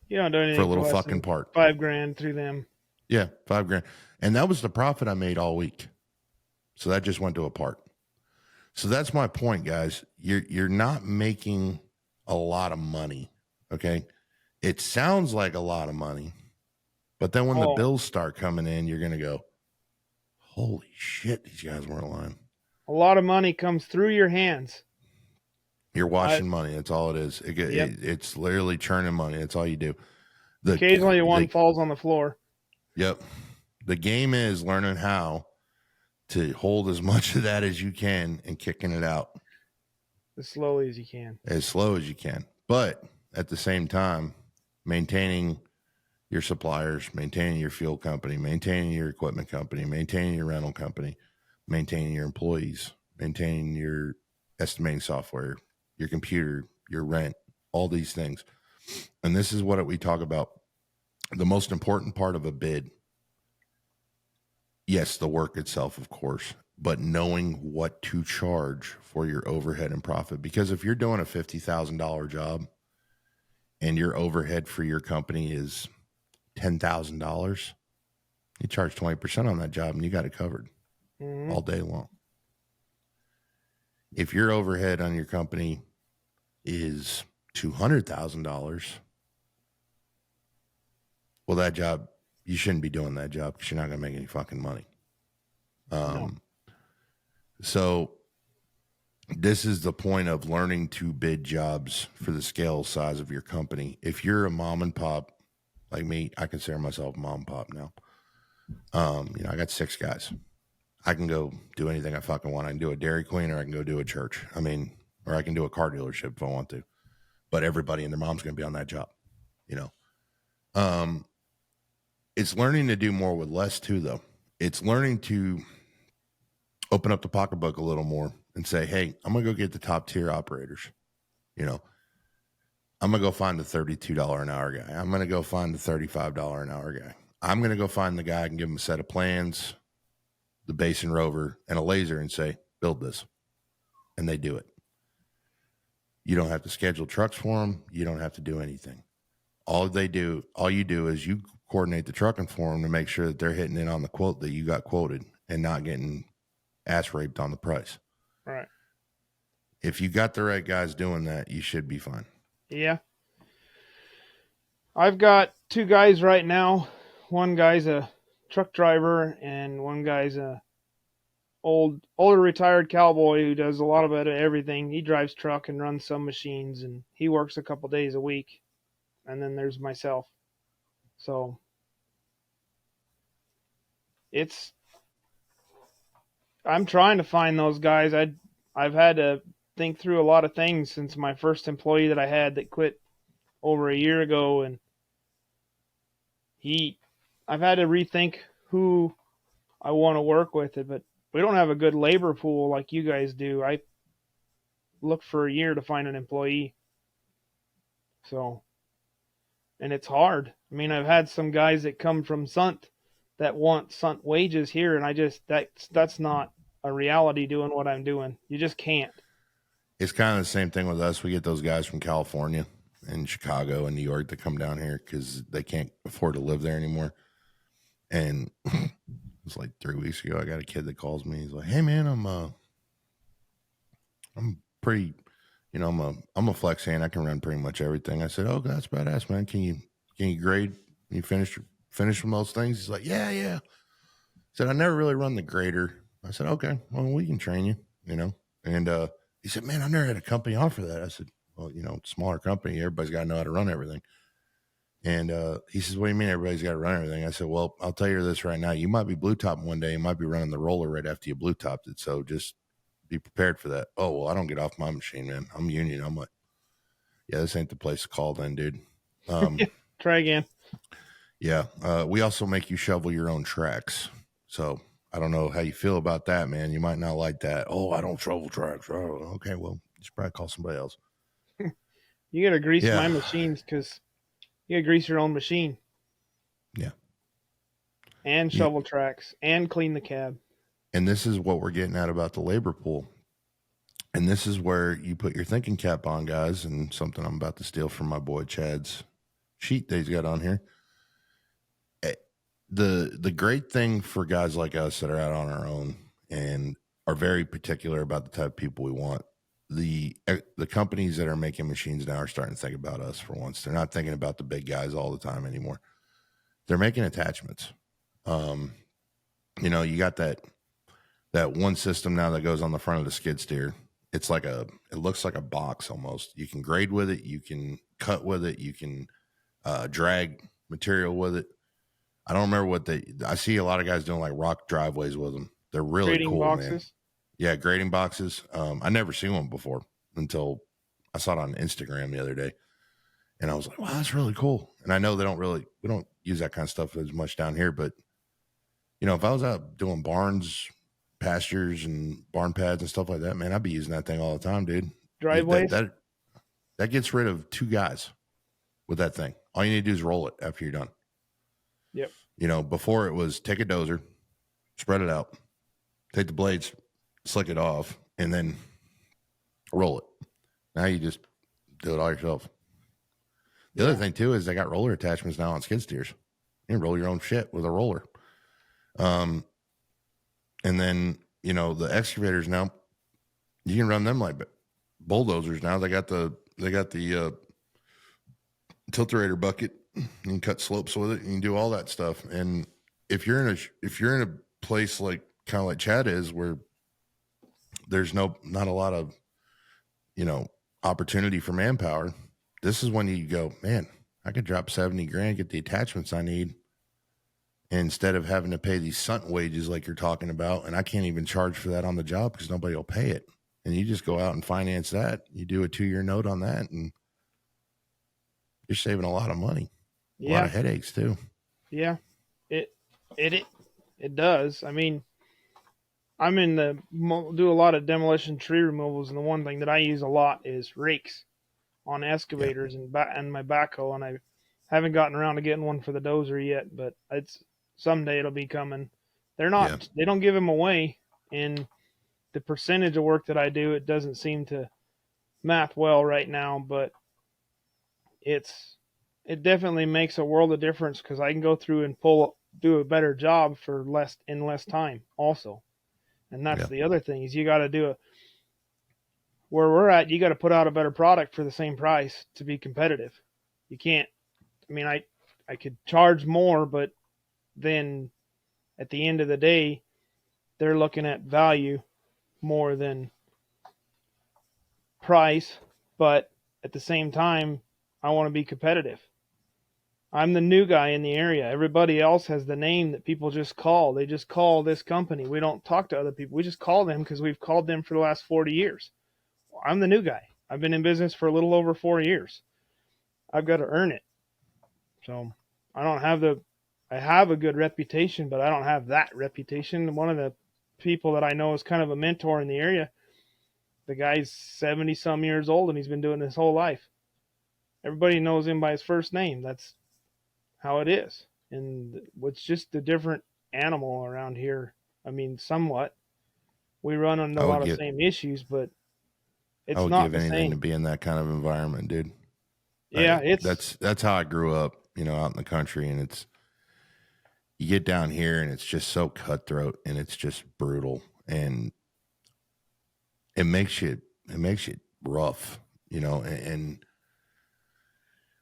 You don't do anything for a little fucking part. $5,000 through them. Yeah, $5,000. And that was the profit I made all week. So that just went to a part. So that's my point, guys. You're not making a lot of money. Okay. It sounds like a lot of money, but then when the bills start coming in, you're going to go, Holy shit, these guys weren't lying. A lot of money comes through your hands. You're washing money. That's all it is. Yep. It's literally churning money. That's all you do. Occasionally one falls on the floor. Yep. The game is learning how to hold as much of that as you can and kicking it out As slowly as you can. as slow as you can. But at the same time, maintaining your suppliers, maintaining your fuel company, maintaining your equipment company, maintaining your rental company, maintaining your employees, maintaining your estimating software, your computer, your rent, all these things. And this is what we talk about. The most important part of a bid, yes, the work itself, of course, but knowing what to charge for your overhead and profit. Because if you're doing a $50,000 job and your overhead for your company is $10,000, you charge 20% on that job and you got it covered all day long. If your overhead on your company is $200,000, well, that job, you shouldn't be doing that job because you're not going to make any fucking money. No. So this is the point of learning to bid jobs for the scale size of your company. If you're a mom and pop like me, I consider myself mom and pop now. I got 6 guys. I can go do anything I fucking want. I can do a Dairy Queen or I can go do a church. Or I can do a car dealership if I want to. But everybody and their mom's going to be on that job, It's learning to do more with less too, though. It's learning to open up the pocketbook a little more and say, hey, I'm going to go get the top tier operators. I'm going to go find the $32 an hour guy. I'm going to go find the $35 an hour guy. I'm going to go find the guy and give him a set of plans, the Basin Rover, and a laser and say, build this. And they do it. You don't have to schedule trucks for them. You don't have to do anything. All you do is you coordinate the trucking for them to make sure that they're hitting in on the quote that you got quoted and not getting ass raped on the price. Right. If you got the right guys doing that, you should be fine. Yeah. I've got 2 guys right now. One guy's a truck driver and one guy's a older retired cowboy who does a lot of everything. He drives truck and runs some machines and he works a couple days a week. And then there's myself. So I'm trying to find those guys. I've had to think through a lot of things since my first employee that I had that quit over a year ago, and I've had to rethink who I want to work with it, but we don't have a good labor pool like you guys do. I looked for a year to find an employee. So, and it's hard. I've had some guys that come from Sunt that want Sunt wages here, and that's not a reality doing what I'm doing. You just can't. It's kind of the same thing with us. We get those guys from California and Chicago and New York that come down here because they can't afford to live there anymore. And it was like 3 weeks ago, I got a kid that calls me. He's like, hey man, I'm pretty, I'm a flex hand. I can run pretty much everything. I said, oh, that's badass, man. Can you grade? Can you finish from those things? He's like, yeah. He said, I never really run the grader. I said, okay, well, we can train you, And he said, man, I've never had a company offer that. I said, well, smaller company, everybody's got to know how to run everything. And he says, what do you mean everybody's got to run everything? I said, well, I'll tell you this right now. You might be blue topping one day. You might be running the roller right after you blue topped it. So just be prepared for that. Oh, well, I don't get off my machine, man. I'm union. I'm like, yeah, this ain't the place to call then, dude. Try again. Yeah. We also make you shovel your own tracks. So I don't know how you feel about that, man. You might not like that. Oh, I don't shovel tracks. Oh, okay. Well, you should probably call somebody else. You got to grease my machines because you got to grease your own machine. Yeah. And shovel tracks and clean the cab. And this is what we're getting at about the labor pool. And this is where you put your thinking cap on, guys, and something I'm about to steal from my boy Chad's sheet that he's got on here. The great thing for guys like us that are out on our own and are very particular about the type of people we want, the companies that are making machines now are starting to think about us for once. They're not thinking about the big guys all the time anymore. They're making attachments. You got that one system now that goes on the front of the skid steer. It looks like a box almost. You can grade with it, you can cut with it, you can drag material with it. I don't remember I see a lot of guys doing like rock driveways with them. They're really Grading cool, man. boxes. Yeah, grading boxes. I never seen one before until I saw it on Instagram the other day. And I was like, wow, that's really cool. And I know we don't use that kind of stuff as much down here, but if I was out doing barns, pastures and barn pads and stuff like that, man, I'd be using that thing all the time, dude. Driveways. That gets rid of 2 guys with that thing. All you need to do is roll it after you're done. Yep. Before it was take a dozer, spread it out, take the blades, slick it off, and then roll it. Now you just do it all yourself. The other thing too is they got roller attachments now on skid steers. You can roll your own shit with a roller. And then the excavators now, you can run them like bulldozers now. They got the tilterator bucket. You can cut slopes with it. You can do all that stuff. And if you're in a place like kind of like Chad is, where there's not a lot of opportunity for manpower, this is when you go, man, I could drop 70 grand, get the attachments I need, instead of having to pay these stunt wages like you're talking about. And I can't even charge for that on the job because nobody will pay it. And you just go out and finance that. You do a 2-year note on that, and you're saving a lot of money. A lot of headaches too. Yeah, it does. I mean, do a lot of demolition tree removals, and the one thing that I use a lot is rakes on excavators and my backhoe, and I haven't gotten around to getting one for the dozer yet, but someday it'll be coming. They don't give them away, and the percentage of work that I do, it doesn't seem to math well right now, but it definitely makes a world of difference because I can go through and do a better job for less time also. And that's the other thing is you got to where we're at, you got to put out a better product for the same price to be competitive. You can't, I could charge more, but then at the end of the day, they're looking at value more than price. But at the same time, I want to be competitive. I'm the new guy in the area. Everybody else has the name that people just call. They just call this company. We don't talk to other people. We just call them because we've called them for the last 40 years. I'm the new guy. I've been in business for a little over 4 years. I've got to earn it. So I have a good reputation, but I don't have that reputation. One of the people that I know is kind of a mentor in the area. The guy's 70 some years old and he's been doing this whole life. Everybody knows him by his first name. That's how it is. And it's just a different animal around here. Somewhat. We run into a lot of same issues, but it's not the same. I would give anything to be in that kind of environment, dude. Yeah, that's how I grew up, out in the country, and you get down here and it's just so cutthroat and it's just brutal, and it makes you rough, and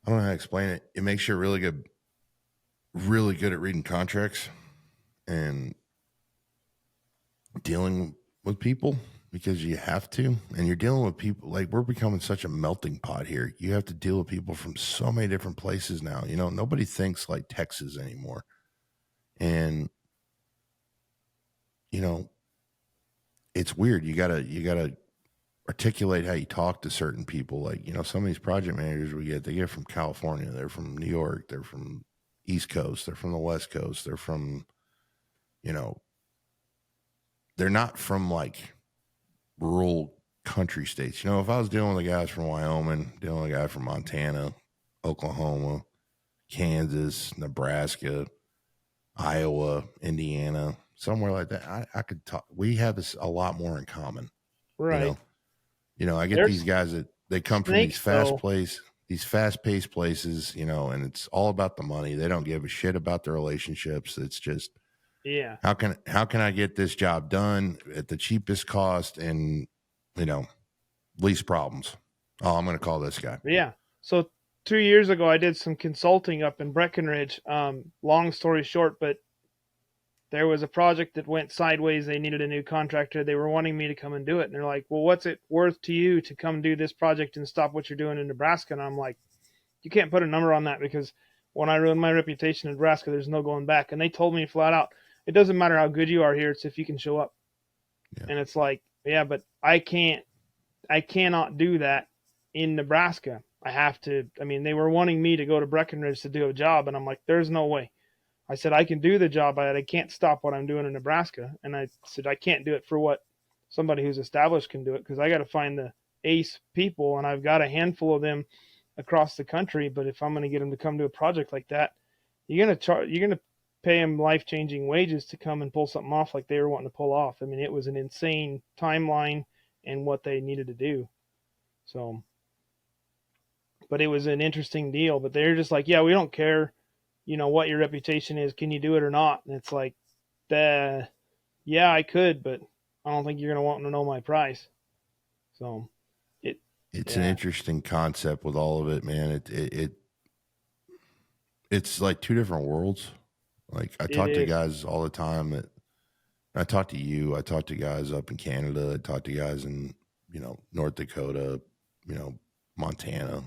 I don't know how to explain it. It makes you really good at reading contracts and dealing with people, because you have to, and you're dealing with people. Like, we're becoming such a melting pot here. You have to deal with people from so many different places now. Nobody thinks like Texas anymore. And, it's weird. You gotta articulate how you talk to certain people. Like, some of these project managers they get from California, they're from New York, they're from East Coast, they're from the West Coast, they're from, they're not from like rural country states. If I was dealing with the guys from Wyoming, dealing with a guy from Montana, Oklahoma, Kansas, Nebraska, Iowa, Indiana, somewhere like that, I could talk. We have a lot more in common, right? I get these guys that they come from these fast-paced places, and it's all about the money. They don't give a shit about their relationships. It's just, how can I get this job done at the cheapest cost and, least problems? Oh, I'm going to call this guy. Yeah. So 2 years ago, I did some consulting up in Breckenridge. Long story short, but there was a project that went sideways. They needed a new contractor. They were wanting me to come and do it. And they're like, well, what's it worth to you to come do this project and stop what you're doing in Nebraska? And I'm like, you can't put a number on that, because when I ruined my reputation in Nebraska, there's no going back. And they told me flat out, it doesn't matter how good you are here. It's if you can show up. Yeah. And it's like, yeah, but I cannot do that in Nebraska. I have to, I mean, they were wanting me to go to Breckenridge to do a job. And I'm like, there's no way. I said, I can do the job, but I can't stop what I'm doing in Nebraska. And I said, I can't do it for what somebody who's established can do it, because I got to find the ace people, and I've got a handful of them across the country. But if I'm going to get them to come to a project like that, you're going to pay them life-changing wages to come and pull something off like they were wanting to pull off. I mean, it was an insane timeline and what they needed to do. So, but it was an interesting deal. But they're just like, yeah, we don't care, what your reputation is. Can you do it or not? And it's like, yeah, I could, but I don't think you're going to want to know my price. So it's an interesting concept with all of it, man. It's like two different worlds. Like I talk to guys all the time that I talk to you, I talk to guys up in Canada, I talk to guys in, North Dakota, Montana,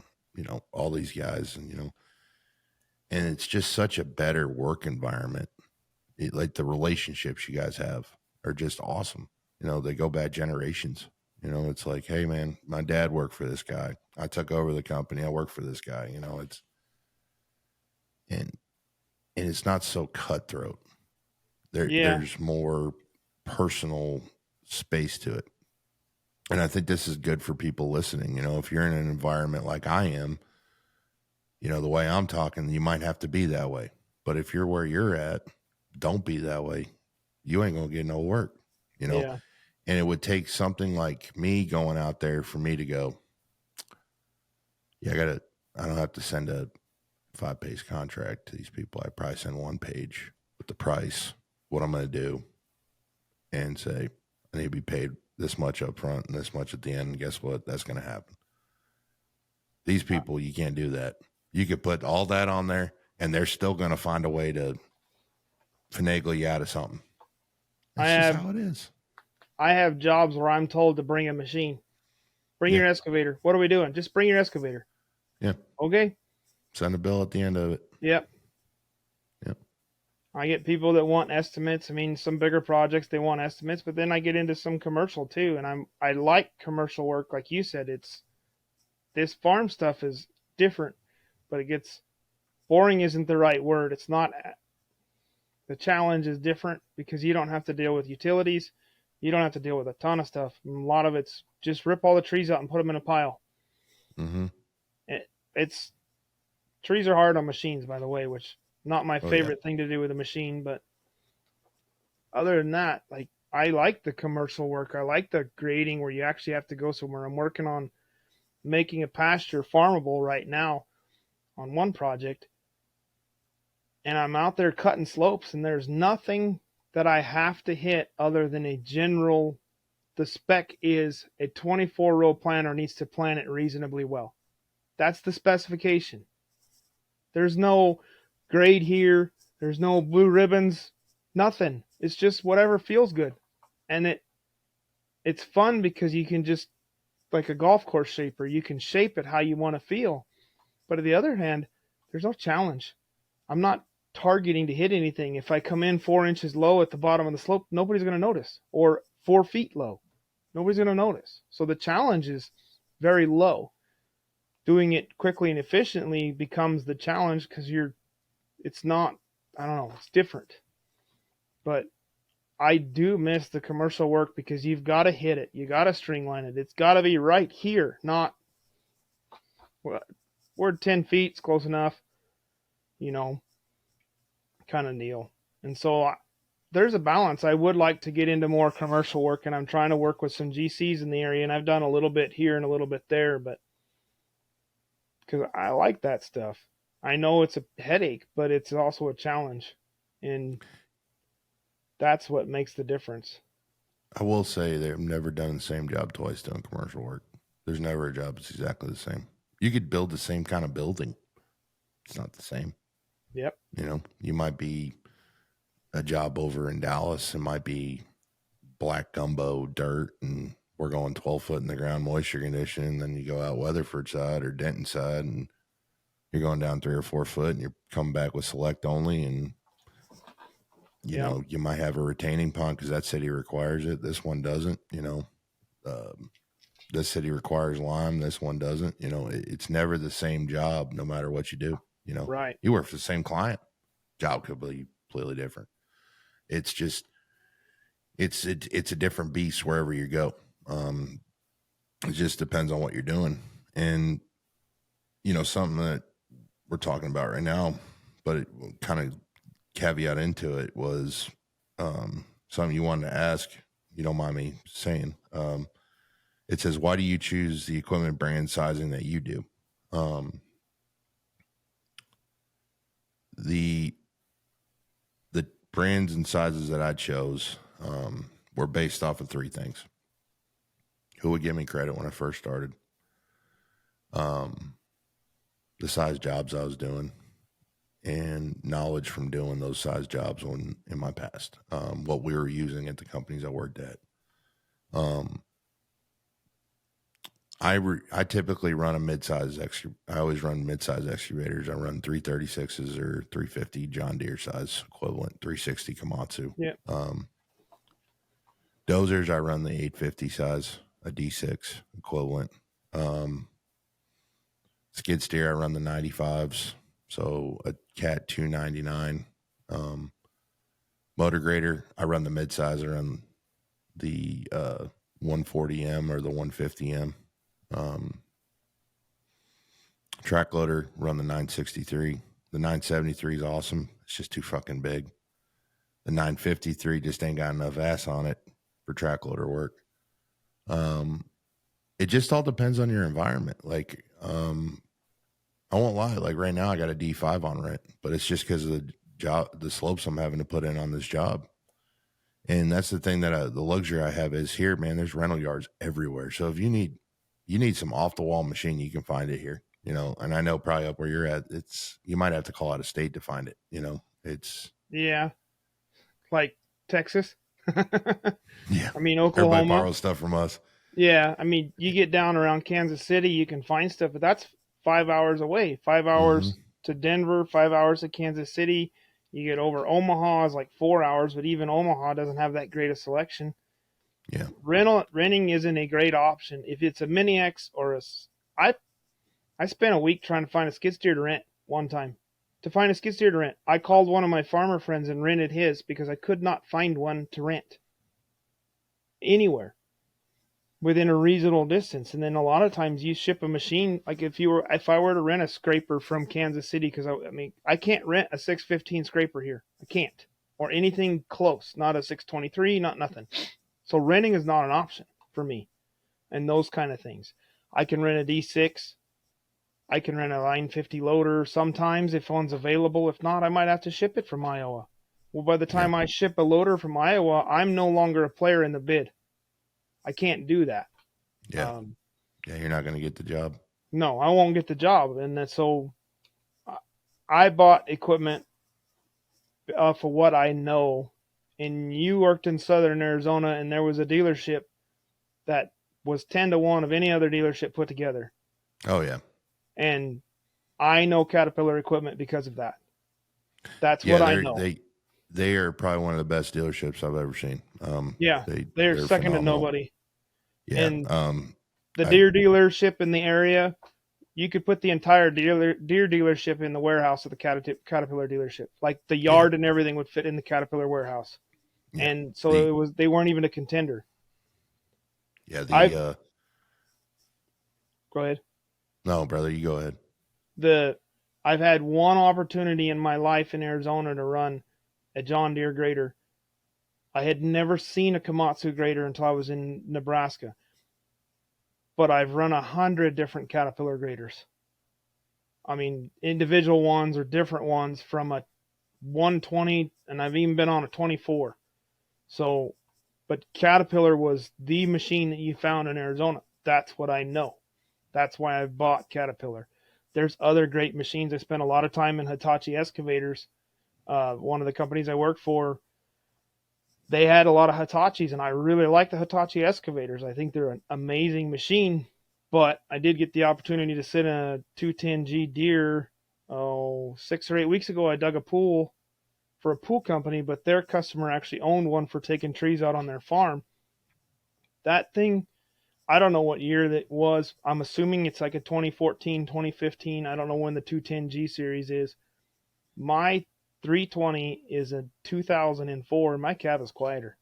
all these guys, and it's just such a better work environment. Like the relationships you guys have are just awesome. They go back generations. It's like, hey man, my dad worked for this guy. I took over the company. I work for this guy. And it's not so cutthroat. There's more personal space to it. And I think this is good for people listening. If you're in an environment like I am, the way I'm talking, you might have to be that way. But if you're where you're at, don't be that way. You ain't going to get no work, Yeah. And it would take something like me going out there for me to go, yeah, I don't have to send a 5-page contract to these people. I probably send 1 page with the price, what I'm going to do, and say, I need to be paid this much up front and this much at the end. And guess what? That's going to happen. These people, you can't do that. You could put all that on there, and they're still going to find a way to finagle you out of something. That's just how it is. I have jobs where I'm told to bring a machine. Bring your excavator. What are we doing? Just bring your excavator. Yeah. Okay. Send a bill at the end of it. Yep. I get people that want estimates. I mean, some bigger projects, they want estimates, but then I get into some commercial too. And I like commercial work. Like you said, this farm stuff is different, but it gets boring isn't the right word. It's not, the challenge is different because you don't have to deal with utilities. You don't have to deal with a ton of stuff. A lot of it's just rip all the trees out and put them in a pile. Mm-hmm. Trees are hard on machines, by the way, which not my favorite thing to do with a machine. But other than that, like, I like the commercial work. I like the grading where you actually have to go somewhere. I'm working on making a pasture farmable right now on one project. And I'm out there cutting slopes, and there's nothing that I have to hit other than a general, the spec is a 24-row planter needs to plan it reasonably well. That's the specification. There's no grade here. There's no blue ribbons. Nothing. It's just whatever feels good. And it's fun because you can just, like a golf course shaper, you can shape it how you want to feel. But on the other hand, there's no challenge. I'm not targeting to hit anything. If I come in 4 inches low at the bottom of the slope, nobody's going to notice. Or 4 feet low, nobody's going to notice. So the challenge is very low. Doing it quickly and efficiently becomes the challenge because it's not, I don't know, it's different. But I do miss the commercial work because you've got to hit it. You got to stringline it. It's got to be right here, not, we're 10 feet, it's close enough, kind of deal. And so there's a balance. I would like to get into more commercial work, and I'm trying to work with some GCs in the area, and I've done a little bit here and a little bit there, but because I like that stuff. I know it's a headache, but it's also a challenge, and that's what makes the difference. I will say they've never done the same job twice doing commercial work. There's never a job that's exactly the same. You could build the same kind of building. It's not the same. Yep. You might be a job over in Dallas, it might be black gumbo dirt, and we're going 12 foot in the ground moisture condition. And then you go out Weatherford side or Denton side, and you're going down 3 or 4 foot, and you're coming back with select only. And Yeah. you might have a retaining pond because that city requires it. This one doesn't. This city requires lime. This one doesn't. It's never the same job, no matter what you do. Right. You work for the same client, job could be completely different. It's just it's a different beast wherever you go. It just depends on what you're doing, and something that we're talking about right now, but it kind of caveat into it was something you wanted to ask. You don't mind me saying? It says, why do you choose the equipment brand sizing that you do? The brands and sizes that I chose were based off of three things. Who would give me credit when I first started? The size jobs I was doing, and knowledge from doing those size jobs in my past. What we were using at the companies I worked at. I typically run a mid-size I always run mid-size excavators. I run 336s or 350 John Deere size equivalent, 360 Komatsu. Yeah. Dozers, I run the 850 size, a D6 equivalent. Skid steer, I run the 95s, so a Cat 299. Motor grader, I run the mid-size. I run the 140M or the 150M. Track loader, run the 963. The 973 is awesome. It's just too fucking big. The 953 just ain't got enough ass on it for track loader work. It just all depends on your environment. Like, I won't lie. Like right now I got a D5 on rent, but it's just because of the job, the slopes I'm having to put in on this job. And that's the thing that the luxury I have is here, man, there's rental yards everywhere. So if you need some off the wall machine, you can find it here, and I know probably up where you're at, you might have to call out of state to find it. Yeah. Like Texas. Yeah. I mean, Everybody Oklahoma. borrows stuff from us. Yeah. I mean, you get down around Kansas City, you can find stuff, but that's 5 hours away. 5 hours to Denver, 5 hours to Kansas City. You get over Omaha is like 4 hours, but even Omaha doesn't have that great a selection. Yeah. Renting isn't a great option. If it's a Mini X or I spent a week trying to find a skid steer to rent one time. To find a skid steer to rent, I called one of my farmer friends and rented his because I could not find one to rent anywhere within a reasonable distance. And then a lot of times you ship a machine, like if I were to rent a scraper from Kansas City, because I can't rent a 615 scraper here. I can't, or anything close. Not a 623, not nothing. So renting is not an option for me, and those kind of things. I can rent a D6. I can rent a line 50 loader sometimes if one's available. If not, I might have to ship it from Iowa. Well, by the time I ship a loader from Iowa, I'm no longer a player in the bid. I can't do that. Yeah. You're not going to get the job. No, I won't get the job. And so I bought equipment for what I know. And you worked in Southern Arizona, and there was a dealership that was 10 to 1 of any other dealership put together. Oh, yeah. And I know Caterpillar equipment because of that. That's what I know. They are probably one of the best dealerships I've ever seen. They're second phenomenal. to nobody. Yeah. And the Deere dealership in the area, you could put the entire Deere dealership in the warehouse of the Caterpillar dealership. Like the yard and everything would fit in the Caterpillar warehouse. Yeah. And so they weren't even a contender. Yeah. Go ahead. No, brother, you go ahead. I've had one opportunity in my life in Arizona to run a John Deere grader. I had never seen a Komatsu grader until I was in Nebraska. But I've run 100 different Caterpillar graders. I mean, individual ones or different ones from a 120, and I've even been on a 24. So, but Caterpillar was the machine that you found in Arizona. That's what I know. That's why I bought Caterpillar. There's other great machines. I spent a lot of time in Hitachi excavators, One of the companies I worked for, they had a lot of Hitachis, and I really like the Hitachi excavators. I think they're an amazing machine. But I did get the opportunity to sit in a 210G Deere. 6 or 8 weeks ago, I dug a pool for a pool company, but their customer actually owned one for taking trees out on their farm. That thing, I don't know what year that was. I'm assuming it's like a 2014, 2015. I don't know when the 210G series is. My 320 is a 2004, and my cab is quieter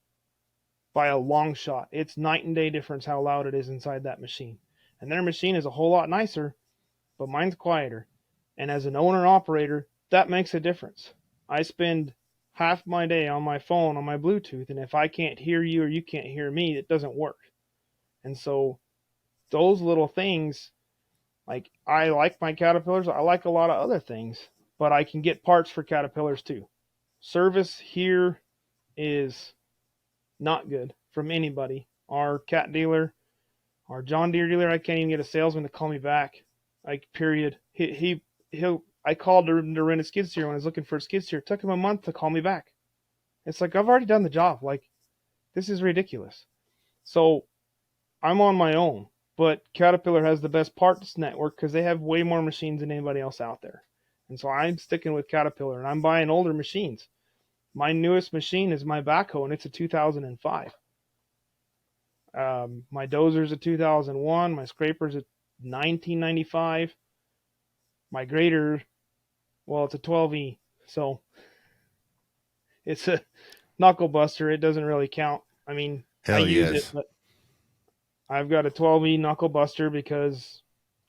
by a long shot. It's night and day difference how loud it is inside that machine. And their machine is a whole lot nicer, but mine's quieter. And as an owner operator, that makes a difference. I spend half my day on my phone on my Bluetooth, and if I can't hear you or you can't hear me, it doesn't work. And so those little things, like I like my Caterpillars, I like a lot of other things, but I can get parts for Caterpillars too. Service here is not good from anybody. Our cat dealer, our John Deere dealer, I can't even get a salesman to call me back. Like, period. I called to rent a skid steer when I was looking for a skid steer. It took him a month to call me back. It's like, I've already done the job. Like, this is ridiculous. So I'm on my own, but Caterpillar has the best parts network because they have way more machines than anybody else out there. And so I'm sticking with Caterpillar, and I'm buying older machines. My newest machine is my backhoe, and it's a 2005. My dozer's a 2001. My scraper's a 1995. My grader, well, it's a 12E. So it's a knuckle buster. It doesn't really count. I mean, I use it, but I've got a 12E knuckle buster because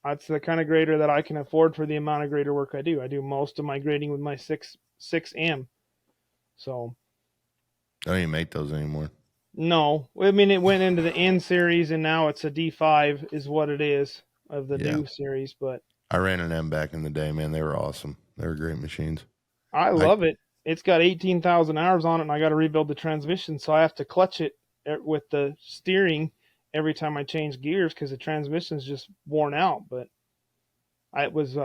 that's the kind of grader that I can afford for the amount of grader work I do. I do most of my grading with my 6M. So I don't even make those anymore. No, I mean, it went into the N series, and now it's a D5 is what it is of the new series. But I ran an M back in the day, man. They were awesome. They were great machines. I love it. It's got 18,000 hours on it, and I got to rebuild the transmission, so I have to clutch it with the steering every time I change gears because the transmission's just worn out. But it was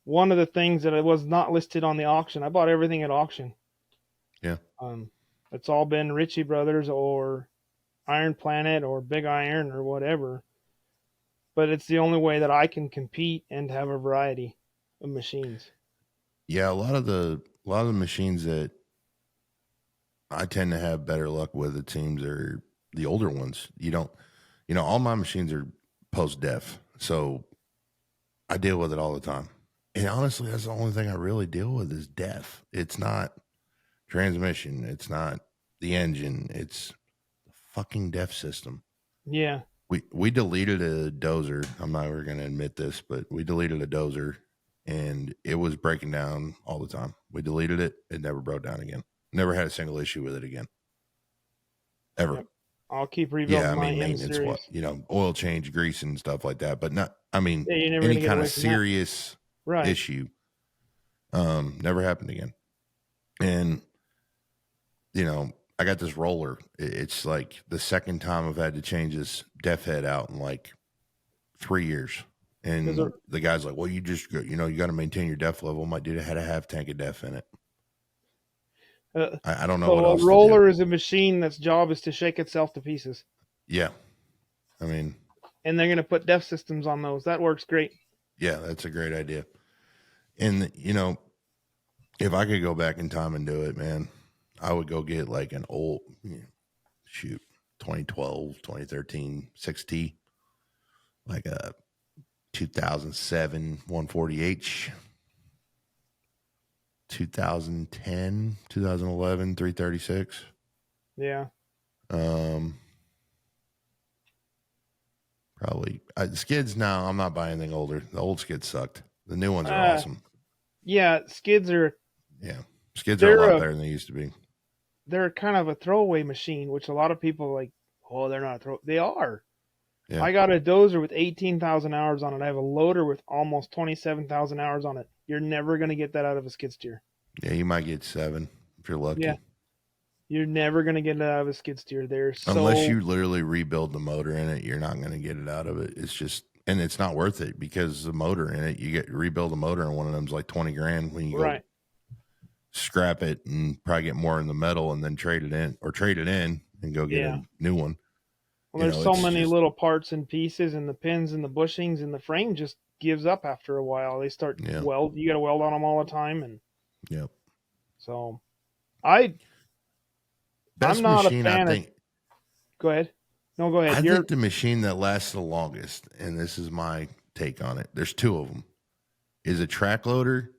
one of the things that it was not listed on the auction. I bought everything at auction. Yeah. It's all been Ritchie Brothers or Iron Planet or Big Iron or whatever. But it's the only way that I can compete and have a variety of machines. Yeah, a lot of the machines that I tend to have better luck with, it seems, are the older ones. All my machines are post def, so I deal with it all the time. And honestly, that's the only thing I really deal with is def. It's not transmission. It's not the engine. It's the fucking def system. Yeah. We deleted a dozer. I'm not ever going to admit this, but we deleted a dozer, and it was breaking down all the time. We deleted it. It never broke down again. Never had a single issue with it again. Ever. Yep. I'll keep rebuilding my maintenance, oil change, grease and stuff like that. But not, any kind of serious issue, never happened again. And, I got this roller. It's like the second time I've had to change this def head out in like 3 years. And the guy's like, well, you just, you got to maintain your def level. My dude, I had a half tank of def in it. I don't know what else. A roller is a machine that's job is to shake itself to pieces. Yeah. And they're going to put def systems on those. That works great. Yeah, that's a great idea. And, if I could go back in time and do it, man, I would go get like an old, 2012, 2013 6T, like a 2007 140H, 2010, 2011 336. Yeah. Probably skids. Now I'm not buying anything older. The old skids sucked. The new ones are awesome. Yeah, skids are. Yeah, skids are a lot better than they used to be. They're kind of a throwaway machine, which a lot of people are like, oh, they're not a throw. They are. Yeah. I got a dozer with 18,000 hours on it. I have a loader with almost 27,000 hours on it. You're never going to get that out of a skid steer. Yeah, you might get 7 if you're lucky. Yeah. You're never going to get it out of a skid steer. Unless you literally rebuild the motor in it, you're not going to get it out of it. It's just, and it's not worth it because the motor in it, rebuild the motor and one of them's like 20 grand when you go scrap it and probably get more in the metal and then trade it in and go get Yeah. a new one. Well, You there's know, so it's many just, little parts and pieces, and the pins and the bushings, and the frame just gives up after a while. They start yeah, weld. You got to weld on them all the time, and yeah. so I I'm Best not a machine, fan of. Go ahead. No, go ahead. I You're think the machine that lasts the longest, and this is my take on it, there's two of them, is a track loader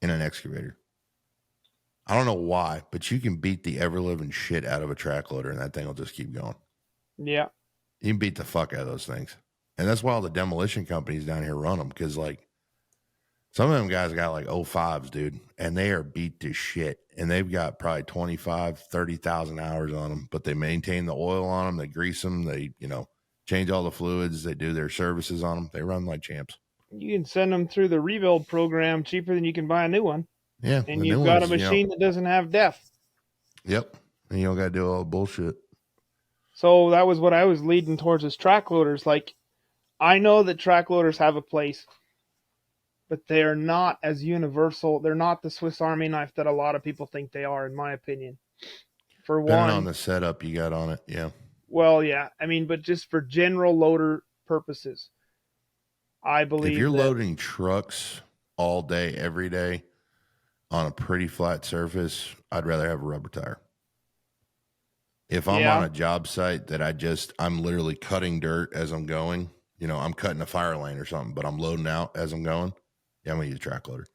and an excavator. I don't know why, but you can beat the ever living shit out of a track loader and that thing will just keep going. yeah, You can beat the fuck out of those things. And that's why all the demolition companies down here run them, because like some of them guys got like '05s, dude, and they are beat to shit. And they've got probably 25, 30,000 hours on them, but they maintain the oil on them. They grease them. They, change all the fluids. They do their services on them. They run like champs. you can send them through the rebuild program cheaper than you can buy a new one, Yeah. The and new you've got a ones, machine that doesn't have depth. yep. And you don't got to do all the bullshit. So that was what I was leading towards is track loaders. Like I know that track loaders have a place, but they are not as universal. They're not the Swiss Army knife that a lot of people think they are, in my opinion. For Depending on one, the setup you got on it. Yeah. well, yeah, I mean, but just for general loader purposes, I If believe you're that, loading trucks all day, every day on a pretty flat surface, I'd rather have a rubber tire. If I'm on yeah, a job site that I'm literally cutting dirt as I'm going, I'm cutting a fire lane or something, but I'm loading out as I'm going, yeah, I'm going to use a track loader.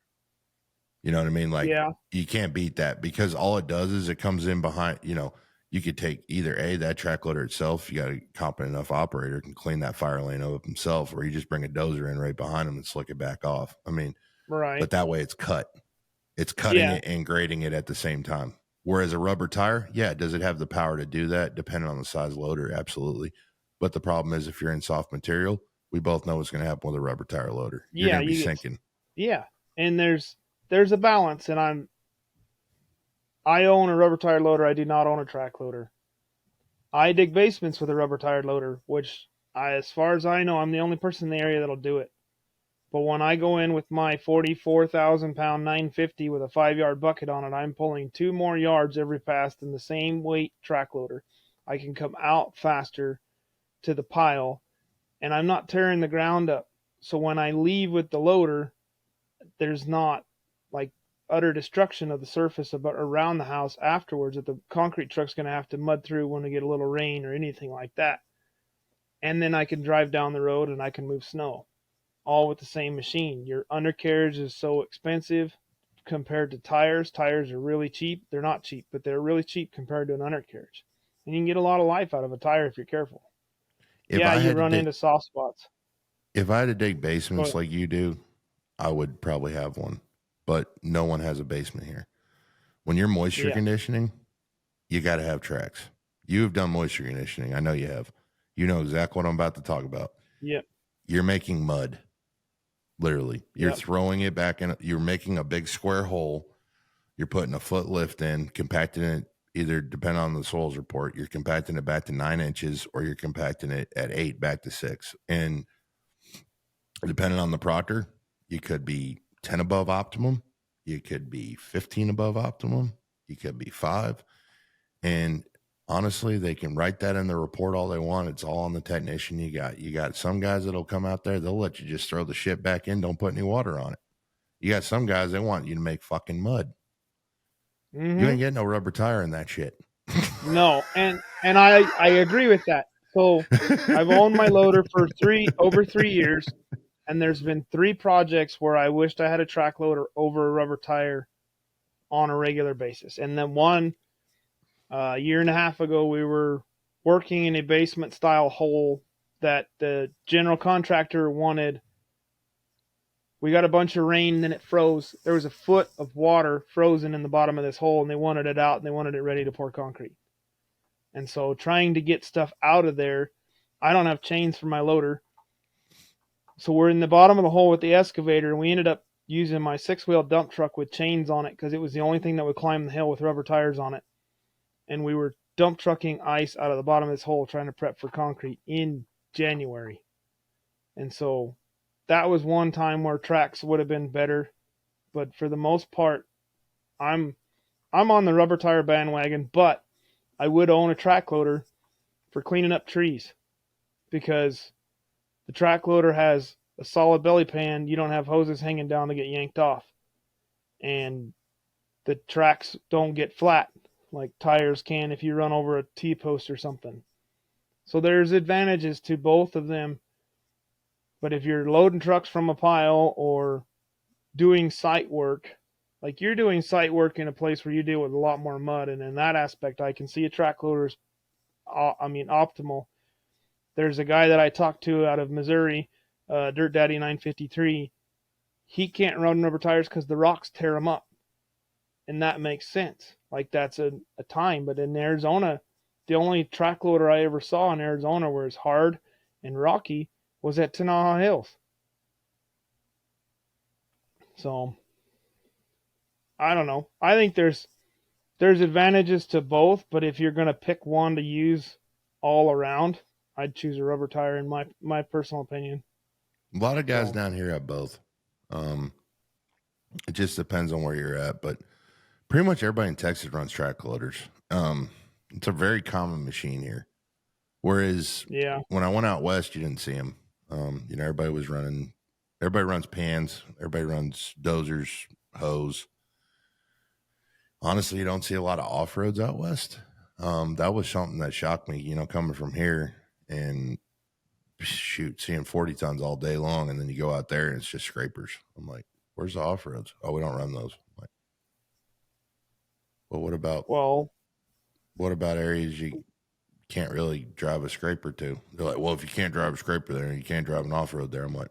You know what I mean? Like, yeah, you can't beat that because all it does is it comes in behind, you could take either that track loader itself, you got a competent enough operator can clean that fire lane up himself, or you just bring a dozer in right behind him and slick it back off. I mean, right, but that way it's cut. It's cutting yeah, it and grading it at the same time. Whereas a rubber tire, yeah, does it have the power to do that? Depending on the size loader, absolutely. But the problem is if you're in soft material, we both know what's going to happen with a rubber tire loader. You're yeah, going to be you get, sinking. yeah, and there's a balance, and I own a rubber tire loader. I do not own a track loader. I dig basements with a rubber tire loader, which as far as I know, I'm the only person in the area that'll do it. But when I go in with my 44,000 pound 950 with a 5 yard bucket on it, I'm pulling 2 more yards every pass than the same weight track loader. I can come out faster to the pile, and I'm not tearing the ground up. So when I leave with the loader, there's not like utter destruction of the surface around the house afterwards that the concrete truck's going to have to mud through when we get a little rain or anything like that. And then I can drive down the road and I can move snow, all with the same machine. Your undercarriage is so expensive compared to tires. Tires are really cheap. They're not cheap, but they're really cheap compared to an undercarriage. And you can get a lot of life out of a tire if you're careful. If Yeah, I you had to run dig, into soft spots. if I had to dig basements But like you do, I would probably have one. But no one has a basement here. When you're moisture yeah, conditioning, you got to have tracks. You've done moisture conditioning. I know you have. You know exactly what I'm about to talk about. yep, You're making mud, literally. You're yep, throwing it back in. You're making a big square hole. You're putting a foot lift in, compacting it, either depending on the soils report, you're compacting it back to 9 inches or you're compacting it at 8 back to 6. And depending on the proctor, you could be 10 above optimum. You could be 15 above optimum. You could be 5. And honestly, they can write that in the report all they want. It's all on the technician. You got some guys that'll come out there, they'll let you just throw the shit back in, don't put any water on it. You got some guys they want you to make fucking mud. You mm-hmm. ain't getting no rubber tire in that shit. No, and I agree with that. So I've owned my loader for over 3 years, and there's been 3 projects where I wished I had a track loader over a rubber tire on a regular basis. And then one a year and a half ago, we were working in a basement style hole that the general contractor wanted. We got a bunch of rain, and then it froze. There was a foot of water frozen in the bottom of this hole, and they wanted it out, and they wanted it ready to pour concrete. And so trying to get stuff out of there, I don't have chains for my loader. So we're in the bottom of the hole with the excavator, and we ended up using my 6-wheel dump truck with chains on it because it was the only thing that would climb the hill with rubber tires on it. And we were dump trucking ice out of the bottom of this hole trying to prep for concrete in January. And so that was one time where tracks would have been better. But for the most part, I'm I'm on the rubber tire bandwagon, but I would own a track loader for cleaning up trees because the track loader has a solid belly pan. You don't have hoses hanging down to get yanked off, and the tracks don't get flat like tires can if you run over a T-post or something. So there's advantages to both of them. But if you're loading trucks from a pile or doing site work, like you're doing site work in a place where you deal with a lot more mud, and in that aspect, I can see a track loader's, optimal. There's a guy that I talked to out of Missouri, Dirt Daddy 953. He can't run rubber tires because the rocks tear him up, and that makes sense. Like that's a time. But in Arizona, the only track loader I ever saw in Arizona where it's hard and rocky was at Tanaha Hills. So I don't know. I think there's advantages to both, but if you're gonna pick one to use all around, I'd choose a rubber tire in my personal opinion. A lot of guys So down here have both. Um, it just depends on where you're at, but pretty much everybody in Texas runs track loaders. It's a very common machine here. Whereas yeah, when I went out west, you didn't see them. Everybody was running. Everybody runs pans. Everybody runs dozers, hose. Honestly, you don't see a lot of off roads out west. That was something that shocked me. Coming from here and shoot, seeing 40 tons all day long, and then you go out there and it's just scrapers. I'm like, where's the off roads? Oh, we don't run those. I'm like, well, well, what about areas you can't really drive a scraper to? They're like, well, if you can't drive a scraper there, you can't drive an off road there. I'm like,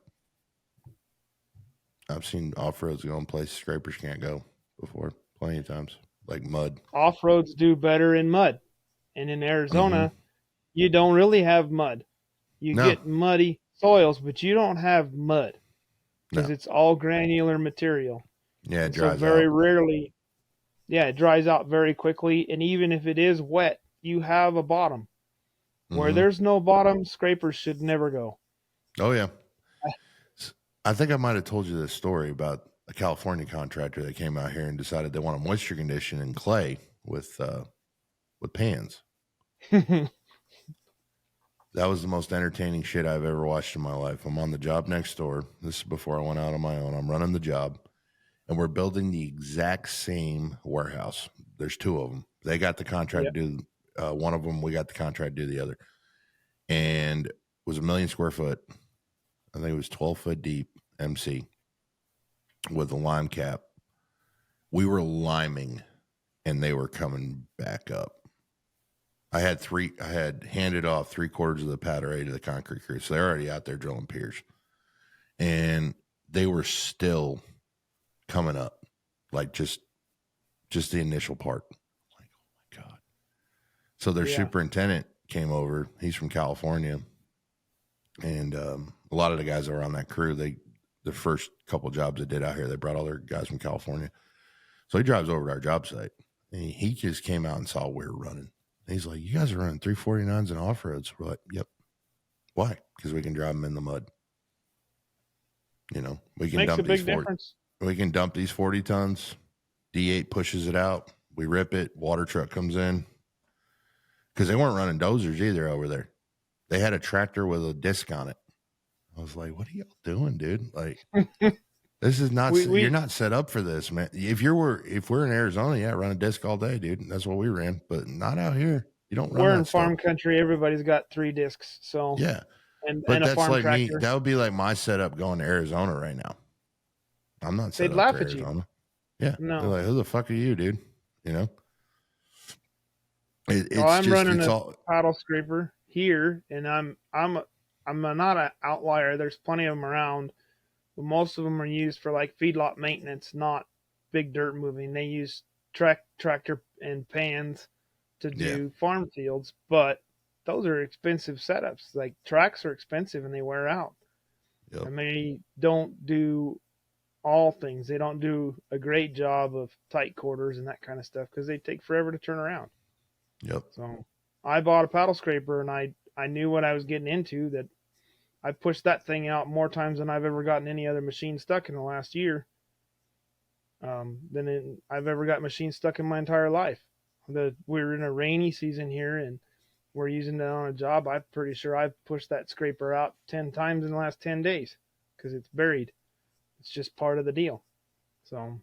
I've seen off roads going places scrapers can't go before, plenty of times, like mud. off roads do better in mud, and in Mm-hmm. Arizona, you don't really have mud. You No, get muddy soils, but you don't have mud because no, it's all granular material, yeah, it and so dries very out. rarely, yeah, it dries out very quickly. And even if it is wet, you have a bottom. Where Mm-hmm. there's no bottom, scrapers should never go. Oh yeah, I think I might have told you this story about a California contractor that came out here and decided they want a moisture condition in clay with pans. That was the most entertaining shit I've ever watched in my life. I'm on the job next door. This is before I went out on my own. I'm running the job, and we're building the exact same warehouse. There's two of them. They got the contract Yep. to do one of them. We got the contract to do the other, and it was 1,000,000 square foot. I think it was 12 foot deep MC with a lime cap. We were liming, and they were coming back up. I had handed off 3/4 of the pad array to the concrete crew. So they're already out there drilling piers. And they were still coming up. Like just the initial part. Like, oh my God. So their Yeah. superintendent came over. He's from California. And a lot of the guys that were on that crew, the first couple jobs they did out here, they brought all their guys from California. So he drives over to our job site. And he just came out and saw we were running. He's like, you guys are running 349s and off roads. We're like, yep. Why? Because we can drive them in the mud. We can Makes a dump these big 40. difference. We can dump these 40 tons. D8 pushes it out. We rip it. Water truck comes in. Because they weren't running dozers either over there. They had a tractor with a disc on it. I was like, what are y'all doing, dude? Like, this is not. we You're we not set up for this, man. If we're in Arizona, yeah, run a disc all day, dude. That's what we ran, but not out here. You don't run we're in that stuff. farm country. Everybody's got 3 discs, so Yeah, and but a that's farm like me. tractor. That would be like my setup going to Arizona right now. I'm not set They'd up for laugh at you. Arizona. Yeah, they're No, like, who the fuck are you, dude? You know, well, it's I'm just running it's a all. paddle scraper here, and not an outlier. There's plenty of them around, but most of them are used for like feedlot maintenance, not big dirt moving. They use tractor and pans to Yeah. do farm fields, but those are expensive setups. Like tracks are expensive and they wear out, Yep. and they don't do all things. They don't do a great job of tight quarters and that kind of stuff because they take forever to turn around. Yep. So I bought a paddle scraper and I knew what I was getting into. That I pushed that thing out more times than I've ever gotten any other machine stuck in the last year. than I've ever got machines stuck in my entire life. We're in a rainy season here, and we're using it on a job. I'm pretty sure I've pushed that scraper out 10 times in the last 10 days because it's buried. It's just part of the deal. So,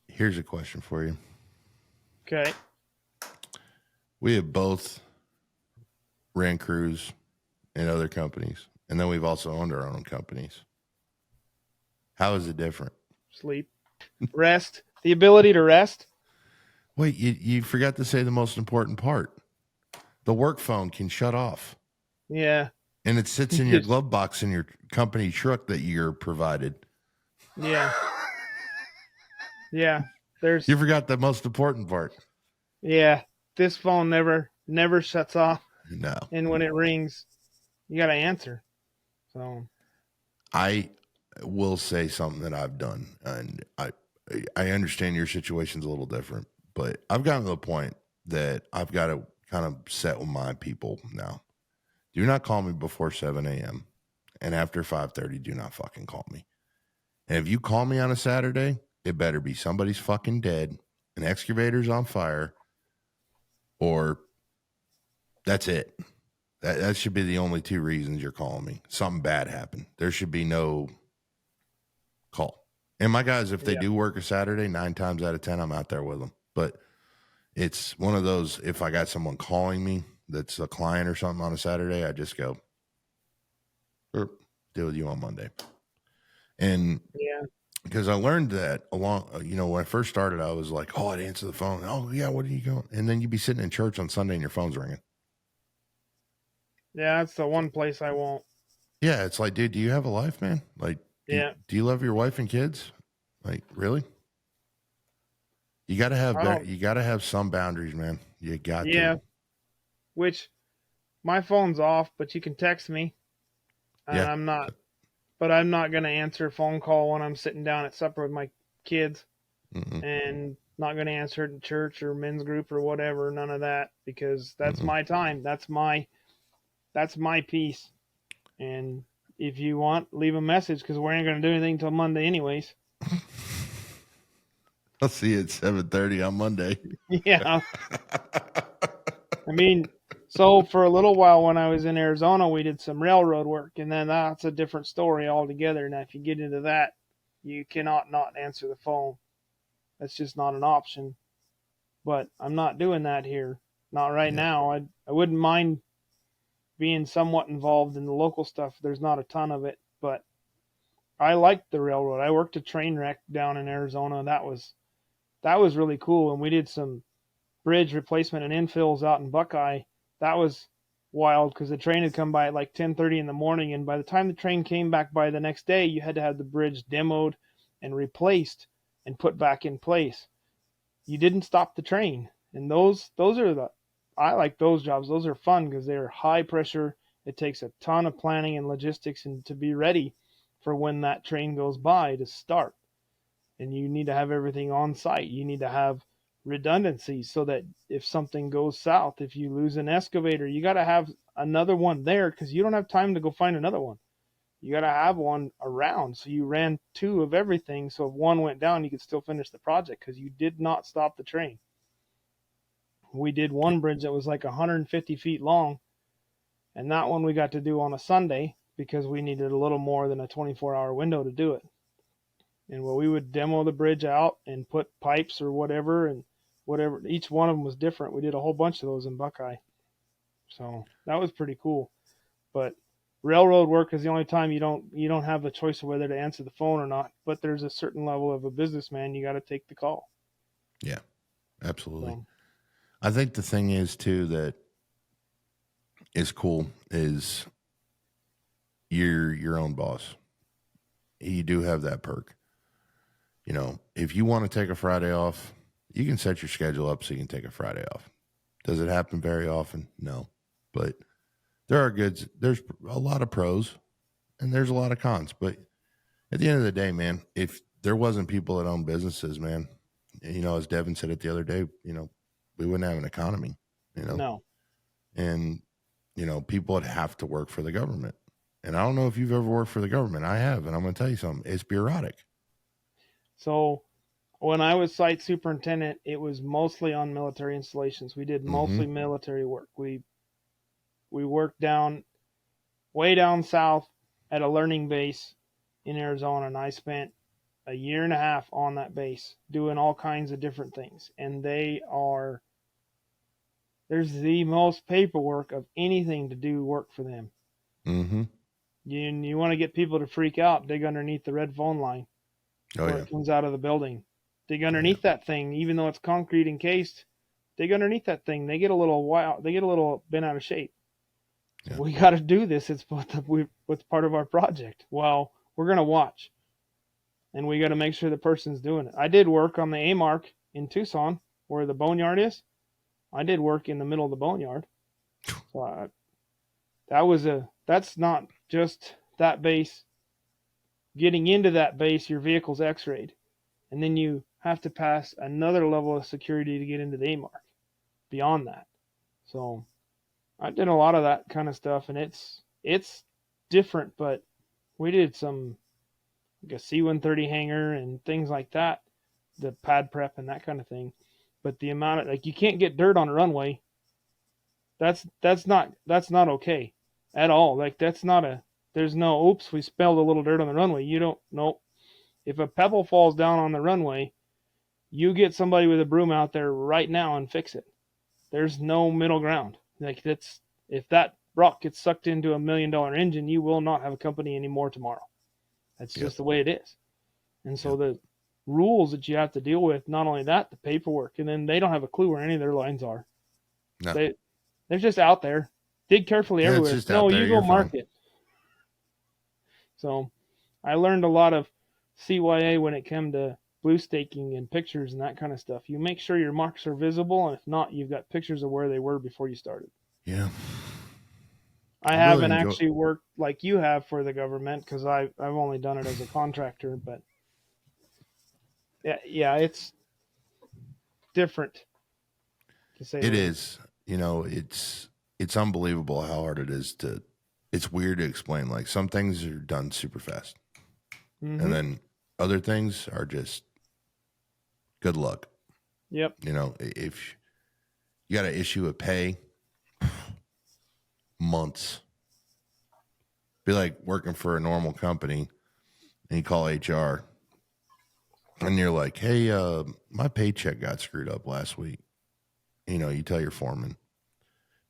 Here's a question for you. okay. We have both ran crews in other companies, and then we've also owned our own companies. How is it different? Sleep, rest, the ability to rest. Wait, you forgot to say the most important part. The work phone can shut off. Yeah. And it sits in your glove box in your company truck that you're provided. Yeah. Yeah. You forgot the most important part. Yeah. This phone never shuts off. No. And when it rings, you got to answer. So I will say something that I've done, and I understand your situation's a little different, but I've gotten to the point that I've got to kind of set with my people now. Do not call me before 7 a.m. and after 5:30, do not fucking call me. And if you call me on a Saturday, it better be somebody's fucking dead, an excavator's on fire, or that's it. That should be the only two reasons you're calling me. Something bad happened. There should be no call. And my guys, if they do work a Saturday, 9 times out of 10, I'm out there with them. But it's one of those, if I got someone calling me that's a client or something on a Saturday, I just go, deal with you on Monday. And because I learned that along, when I first started, I was like, oh, I'd answer the phone. Oh, yeah, what are you going? And then you'd be sitting in church on Sunday and your phone's ringing. yeah, that's the one place I won't. Yeah, it's like, dude, do you have a life, man? Like, do you love your wife and kids? Like, really? You got to have some boundaries, man. You got to. Yeah. Which my phone's off, but you can text me. And I'm not going to answer a phone call when I'm sitting down at supper with my kids. Mm-mm. And not going to answer it in church or men's group or whatever, none of that, because that's my time. That's my piece. And if you want, leave a message, because we ain't going to do anything until Monday anyways. I'll see you at 7:30 on Monday. Yeah. I mean, so for a little while when I was in Arizona, we did some railroad work, and then that's a different story altogether. Now, if you get into that, you cannot not answer the phone. That's just not an option. But I'm not doing that here. Not right now. I wouldn't mind being somewhat involved in the local stuff. There's not a ton of it, but I liked the railroad. I worked a train wreck down in Arizona, and that was really cool. And we did some bridge replacement and infills out in Buckeye. That was wild because the train had come by at like 10:30 in the morning, and by the time the train came back by the next day, you had to have the bridge demoed and replaced and put back in place. You didn't stop the train, and those are I like those jobs. Those are fun because they're high pressure. It takes a ton of planning and logistics and to be ready for when that train goes by to start. And you need to have everything on site. You need to have redundancy so that if something goes south, if you lose an excavator, you got to have another one there because you don't have time to go find another one. You got to have one around. So you ran 2 of everything. So if one went down, you could still finish the project because you did not stop the train. We did one bridge that was like 150 feet long, and that one we got to do on a Sunday because we needed a little more than a 24-hour window to do it. And we would demo the bridge out and put pipes or whatever, and whatever. Each one of them was different. We did a whole bunch of those in Buckeye. So that was pretty cool. But railroad work is the only time you don't have the choice of whether to answer the phone or not. But there's a certain level of a businessman, you got to take the call. Yeah, absolutely. So, I think the thing is too that is cool is you're your own boss. You do have that perk. If you want to take a Friday off, you can set your schedule up so you can take a Friday off. Does it happen very often? No. But there's a lot of pros and there's a lot of cons. But at the end of the day, man, if there wasn't people that own businesses, man, as Devin said it the other day, we wouldn't have an economy, No. And, people would have to work for the government. And I don't know if you've ever worked for the government. I have. And I'm going to tell you something. It's bureaucratic. So When I was site superintendent, it was mostly on military installations. We did Mm-hmm. mostly military work. We worked down way down south at a learning base in Arizona, and I spent a year and a half on that base doing all kinds of different things. And there's the most paperwork of anything to do work for them. Mm-hmm. You want to get people to freak out, dig underneath the red phone line Oh before yeah. it comes out of the building. Dig Oh yeah. underneath that thing, even though it's concrete encased. Dig underneath that thing. They get a little wild. They get a little bent out of shape. Yeah. We got to do this. It's what's part of our project. Well, we're gonna watch, and we got to make sure the person's doing it. I did work on the A mark in Tucson, where the boneyard is. I did work in the middle of the boneyard. So that's not just that base. Getting into that base, your vehicle's X-rayed, and then you have to pass another level of security to get into the A mark. Beyond that, so I did a lot of that kind of stuff, and it's different. But we did some like a C-130 hangar and things like that, the pad prep and that kind of thing. But the amount of like you can't get dirt on a runway. That's not okay at all. Like that's not a there's no oops we spilled a little dirt on the runway. You don't know if a pebble falls down on the runway, you get somebody with a broom out there right now and fix it. There's no middle ground. Like that's if that rock gets sucked into $1 million engine, you will not have a company anymore tomorrow. That's Yep. just the way it is. And so Yep. the rules that you have to deal with, not only that, the paperwork, and then they don't have a clue where any of their lines are. No. They're just out there. Dig carefully Yeah, it's everywhere. just No, out there. you go You're mark fine. it. So I learned a lot of CYA when it came to blue staking and pictures and that kind of stuff. You make sure your marks are visible, and if not, you've got pictures of where they were before you started. Yeah. I I really haven't enjoy. actually worked like you have for the government because I've only done it as a contractor, but yeah, it's different to say the It least. is. You know, it's unbelievable how hard it is to. It's weird to explain. Like some things are done super fast, Mm-hmm. and then other things are just good luck. Yep. You know, if you got to issue a pay, months. Be like working for a normal company, and you call HR, and you're like, "Hey, my paycheck got screwed up last week." You know, you tell your foreman.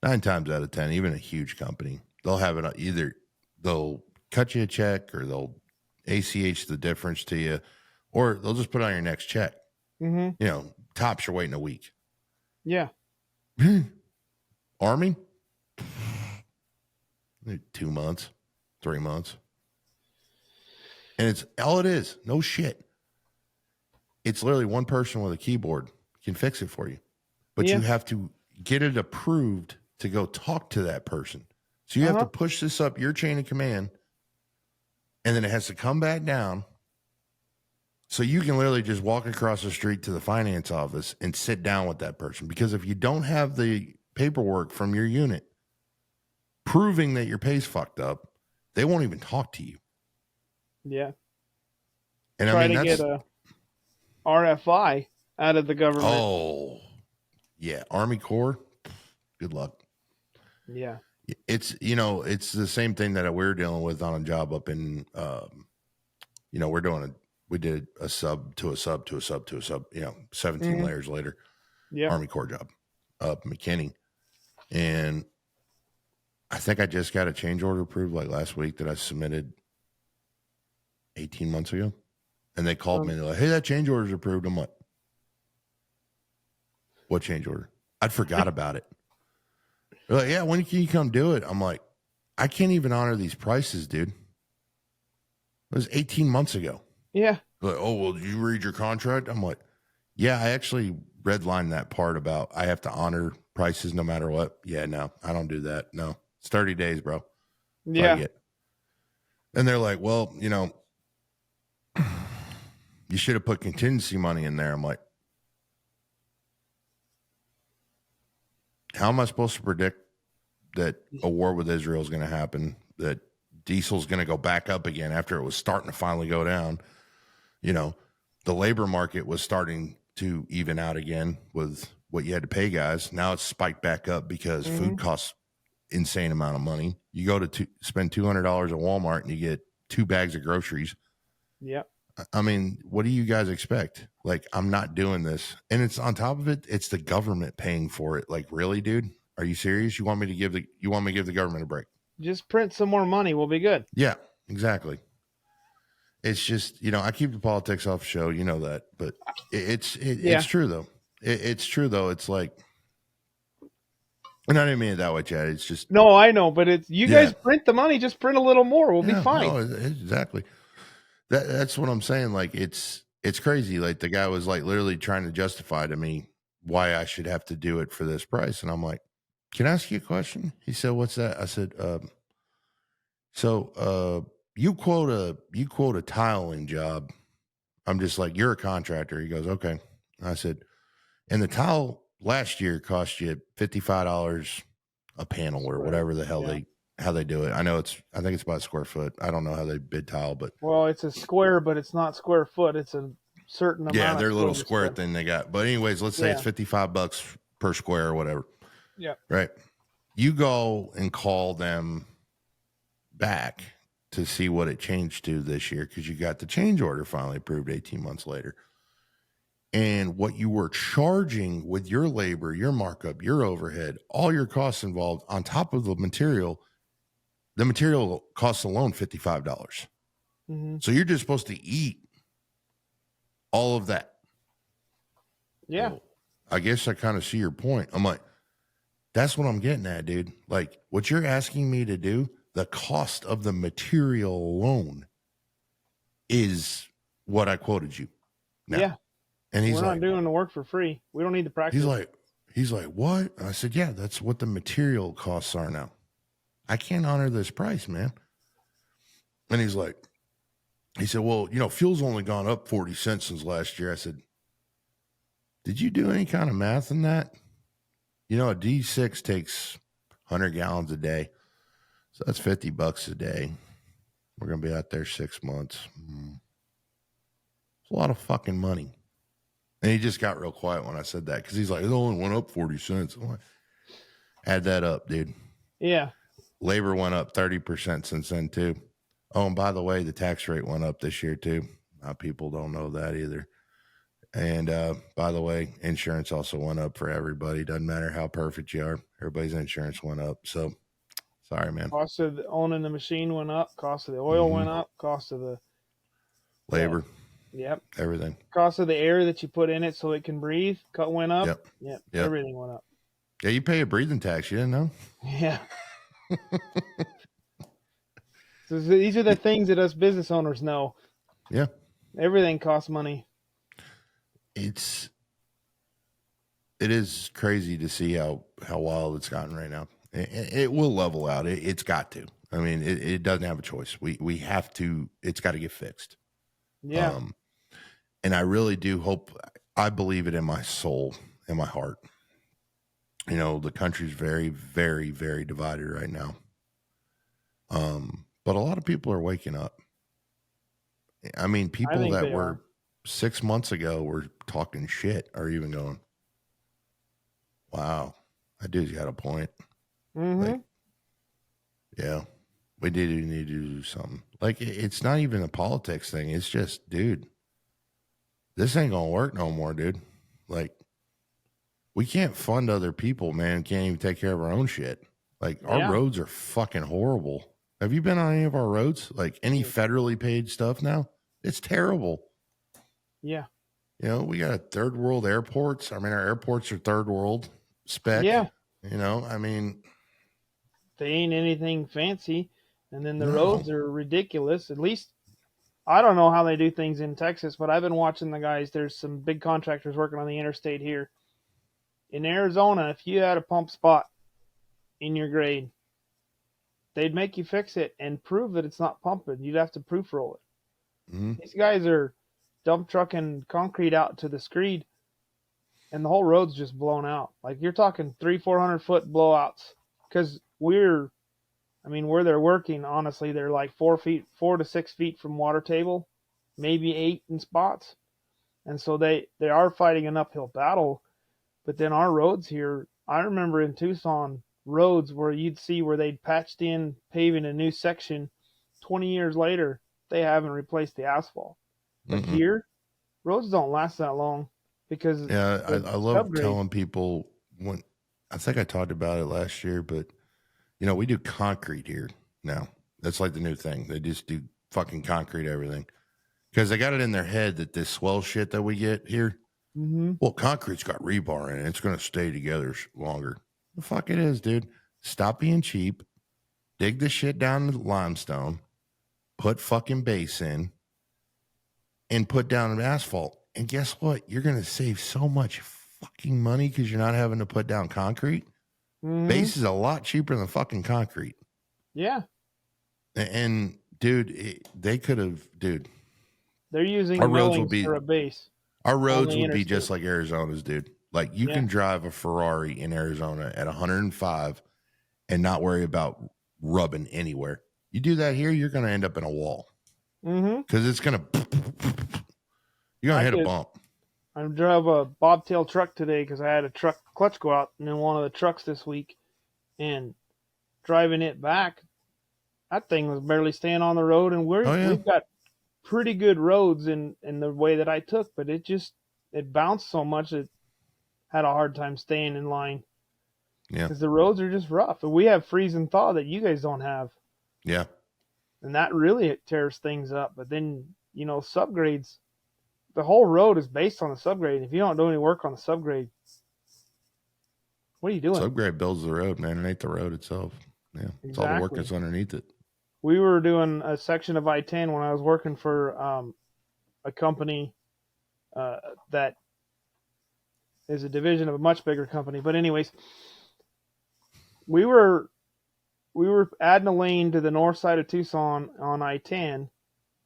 9 times out of 10, even a huge company, they'll have it either they'll cut you a check or they'll ACH the difference to you, or they'll just put it on your next check. Mm-hmm. You know, tops you're waiting a week. Yeah. Army, 2 months, 3 months, and it's all it is. No shit. It's literally one person with a keyboard can fix it for you, but Yeah. you have to get it approved to go talk to that person. So you have to push this up your chain of command, and then it has to come back down. So you can literally just walk across the street to the finance office and sit down with that person. Because if you don't have the paperwork from your unit proving that your pay's fucked up, they won't even talk to you. Yeah. And Try I mean, to that's get a RFI out of the government. oh yeah, Army Corps. Good luck. Yeah. It's it's the same thing that we're dealing with on a job up in we did a sub to a sub to a sub to a sub, 17 layers later, Yeah. Army Corps job up McKinney. And I think I just got a change order approved like last week that I submitted 18 months ago. And they called me and they're like, "Hey, that change order's approved." I'm like, "What change order?" I'd forgot about it. They're like, "Yeah, when can you come do it?" I'm like, "I can't even honor these prices, dude. It was 18 months ago." Yeah. They're like, "Oh, well, did you read your contract?" I'm like, "Yeah, I actually redlined that part about I have to honor prices no matter what." "Yeah, no, I don't do that. No, it's 30 days, bro." That's all I Yeah. get. And they're like, "Well, you should have put contingency money in there." I'm like, "How am I supposed to predict that a war with Israel is going to happen, that diesel's going to go back up again after it was starting to finally go down? the labor market was starting to even out again with what you had to pay guys. Now it's spiked back up because food costs insane amount of money. You go to spend $200 at Walmart and you get 2 bags of groceries. Yep. I mean, what do you guys expect? Like, I'm not doing this. And it's on top of it, it's the government paying for it. Like, really, dude? Are you serious? You want me to give the government a break? Just print some more money. We'll be good. Yeah, exactly. It's just, I keep the politics off the show, you know that, but it's true though. It's true though. It's like, and I didn't mean it that way, Chad. It's just, no, I know, but it's you guys print the money, just print a little more. We'll be fine. No, exactly. That's what I'm saying. Like, it's crazy. Like, the guy was like literally trying to justify to me why I should have to do it for this price. And I'm like, can I ask you a question? He said, what's that? I said, you quote a tiling job. I'm just like, you're a contractor. He goes, okay. I said, and the tile last year cost you $55 a panel or whatever the hell how they do it. I think it's about square foot. I don't know how they bid tile, but well, it's a square, but it's not square foot. It's a certain amount. Yeah, they're a little square thing they got. But anyways, let's say it's $55 per square or whatever. Yeah. Right. You go and call them back to see what it changed to this year because you got the change order finally approved 18 months later. And what you were charging with your labor, your markup, your overhead, all your costs involved on top of the material costs alone $55. Mm-hmm. So you're just supposed to eat all of that. Yeah. Well, I guess I kind of see your point. I'm like, that's what I'm getting at, dude. Like, what you're asking me to do, the cost of the material alone is what I quoted you. Now. Yeah. And he's We're like, not doing the work for free. We don't need to practice. He's like, what? And I said, yeah, that's what the material costs are now. I can't honor this price, man. And he said, well, fuel's only gone up 40 cents since last year. I said, did you do any kind of math in that? A D6 takes 100 gallons a day. So that's $50 a day. We're going to be out there 6 months. It's a lot of fucking money. And he just got real quiet when I said that because he's like, it only went up 40 cents. I'm like, add that up, dude. Yeah. Labor went up 30% since then, too. Oh, and by the way, the tax rate went up this year, too. People don't know that either. And by the way, insurance also went up for everybody. Doesn't matter how perfect you are. Everybody's insurance went up. So, sorry, man. Cost of owning the machine went up. Cost of the oil went up. Cost of the labor. Yep. Everything. Cost of the air that you put in it so it can breathe went up. Yep. Everything went up. Yeah, you pay a breathing tax. You didn't know? Yeah. So these are the things that us business owners know. Yeah. Everything costs money. It is crazy to see how wild it's gotten right now. It will level out. It's got to. I mean, it doesn't have a choice. We have to. It's got to get fixed. Yeah. And I really do hope. I believe it in my soul, in my heart. The country's very, very, very divided right now. But a lot of people are waking up. I mean, people that were 6 months ago were talking shit are even going, wow, that dude's got a point. Mm-hmm. Like, yeah, we need to do something. Like, it's not even a politics thing. It's just, dude, this ain't going to work no more, dude. Like, we can't fund other people, man. Can't even take care of our own shit. Like, our roads are fucking horrible. Have you been on any of our roads? Like, any federally paid stuff now? It's terrible. Yeah. We got third world airports. I mean, our airports are third world spec. Yeah. I mean, they ain't anything fancy. And then the roads are ridiculous. At least, I don't know how they do things in Texas, but I've been watching the guys. There's some big contractors working on the interstate here. In Arizona, if you had a pump spot in your grade, they'd make you fix it and prove that it's not pumping. You'd have to proof roll it. Mm-hmm. These guys are dump trucking concrete out to the screed, and the whole road's just blown out. Like, you're talking 300-400 foot blowouts. Because where they're working, honestly, they're like 4 to 6 feet from water table, maybe 8 in spots. And so they are fighting an uphill battle. But then our roads here, I remember in Tucson, roads where you'd see where they'd patched in paving a new section. 20 years later, they haven't replaced the asphalt. But Mm-mm. here, roads don't last that long because Yeah, the I love subgrade. telling people when I think I talked about it last year, but we do concrete here now. That's like the new thing. They just do fucking concrete everything because they got it in their head that this swell shit that we get here. Mm-hmm. Well, concrete's got rebar in it. It's going to stay together longer. The fuck it is, dude. Stop being cheap. Dig the shit down to limestone. Put fucking base in. And put down an asphalt. And guess what? You're going to save so much fucking money because you're not having to put down concrete. Mm-hmm. Base is a lot cheaper than fucking concrete. Yeah. And dude, they could have, dude. They're using Our roads will millings be for a base. Our roads the would be interstate. just like Arizona's, dude. Like you can drive a Ferrari in Arizona at 105 and not worry about rubbing anywhere. You do that here, you're going to end up in a wall because it's going to, you're going to hit a bump. I drove a bobtail truck today because I had a truck clutch go out in one of the trucks this week, and driving it back, that thing was barely staying on the road, and we've got pretty good roads in the way that I took, but it bounced so much it had a hard time staying in line. Yeah, because the roads are just rough, and we have freeze and thaw that you guys don't have. Yeah, and that really tears things up. But then subgrades, the whole road is based on the subgrade. If you don't do any work on the subgrade, what are you doing? Subgrade builds the road, man. It ain't the road itself. Yeah, it's all the work that's underneath it. We were doing a section of I-10 when I was working for a company that is a division of a much bigger company. But anyways, we were adding a lane to the north side of Tucson on I-10,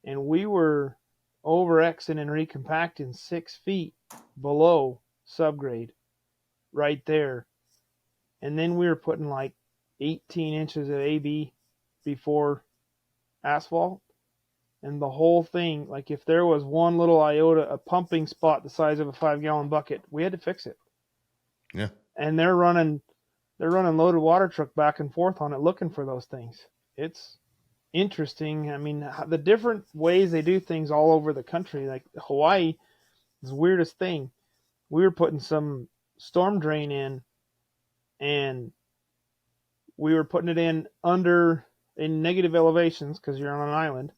and we were over-Xing and recompacting 6 feet below subgrade right there. And then we were putting like 18 inches of AB before asphalt. And the whole thing, like if there was one little iota, a pumping spot the size of a 5-gallon bucket, we had to fix it. Yeah. And they're running loaded water truck back and forth on it looking for those things. It's interesting. I mean, the different ways they do things all over the country. Like Hawaii is the weirdest thing. We were putting some storm drain in, and we were putting it in negative elevations because you're on an island.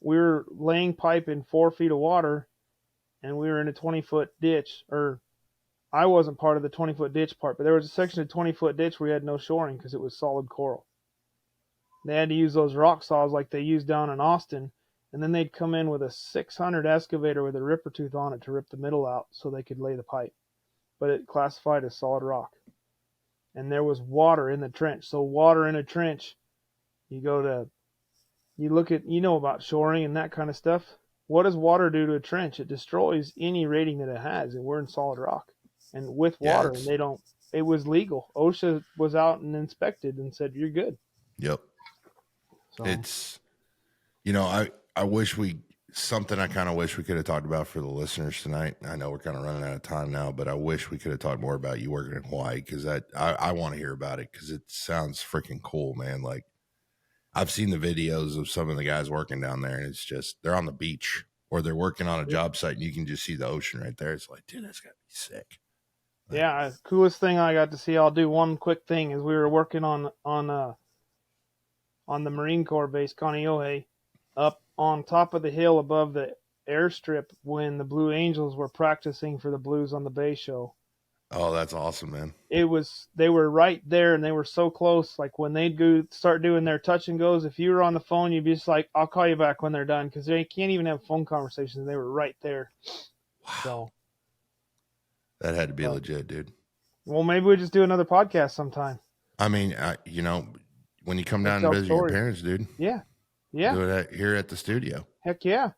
We were laying pipe in 4 feet of water, and we were in a 20-foot ditch. Or I wasn't part of the 20-foot ditch part, but there was a section of 20-foot ditch where we had no shoring because it was solid coral. They had to use those rock saws like they used down in Austin, and then they'd come in with a 600 excavator with a ripper tooth on it to rip the middle out so they could lay the pipe. But it classified as solid rock. And there was water in the trench. So water in a trench, you look at, about shoring and that kind of stuff. What does water do to a trench? It destroys any rating that it has, and we're in solid rock. And with water, it was legal. OSHA was out and inspected and said, you're good. Yep. So. It's, I wish something I kind of wish we could have talked about for the listeners tonight. I know we're kind of running out of time now, but I wish we could have talked more about you working in Hawaii because I want to hear about it because it sounds freaking cool, man. Like I've seen the videos of some of the guys working down there, and it's just they're on the beach or they're working on a job site, and you can just see the ocean right there. It's like, dude, that's gotta be sick. Like, yeah, coolest thing I got to see. I'll do one quick thing. Is we were working on the Marine Corps base, Kaneohe, up on top of the hill above the airstrip when the Blue Angels were practicing for the Blues on the Bay show. Oh, that's awesome, man. They were right there, and they were so close. Like when they'd start doing their touch and goes, if you were on the phone, you'd be just like, I'll call you back when they're done, because they can't even have phone conversations. They were right there. Wow. So that had to be legit, dude. Well, maybe we just do another podcast sometime. I mean, when you come down and visit your parents, dude. Yeah. Yeah. Do it here at the studio. Heck yeah.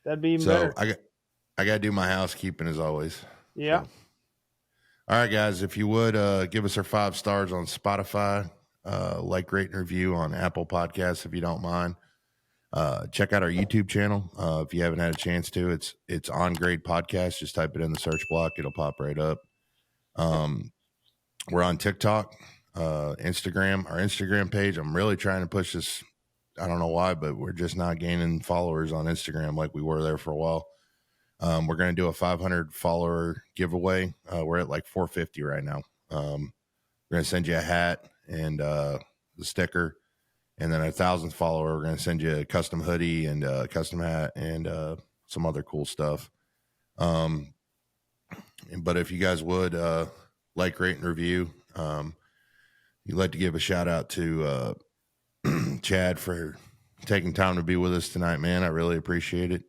That'd be even better. I got to do my housekeeping as always. Yeah. So. All right, guys, if you would give us our 5 stars on Spotify, like, rate, and review on Apple Podcasts if you don't mind. Check out our YouTube channel if you haven't had a chance to. It's On Grade Podcast. Just type it in the search block; it'll pop right up. We're on TikTok, Instagram. Our Instagram page. I'm really trying to push this. I don't know why, but we're just not gaining followers on Instagram like we were there for a while. We're going to do a 500 follower giveaway. We're at like 450 right now. We're going to send you a hat and the sticker. And then 1,000th follower, we're going to send you a custom hoodie and a custom hat and some other cool stuff. But if you guys would like, rate, and review, you'd like to give a shout out to Chad for taking time to be with us tonight, man. I really appreciate it.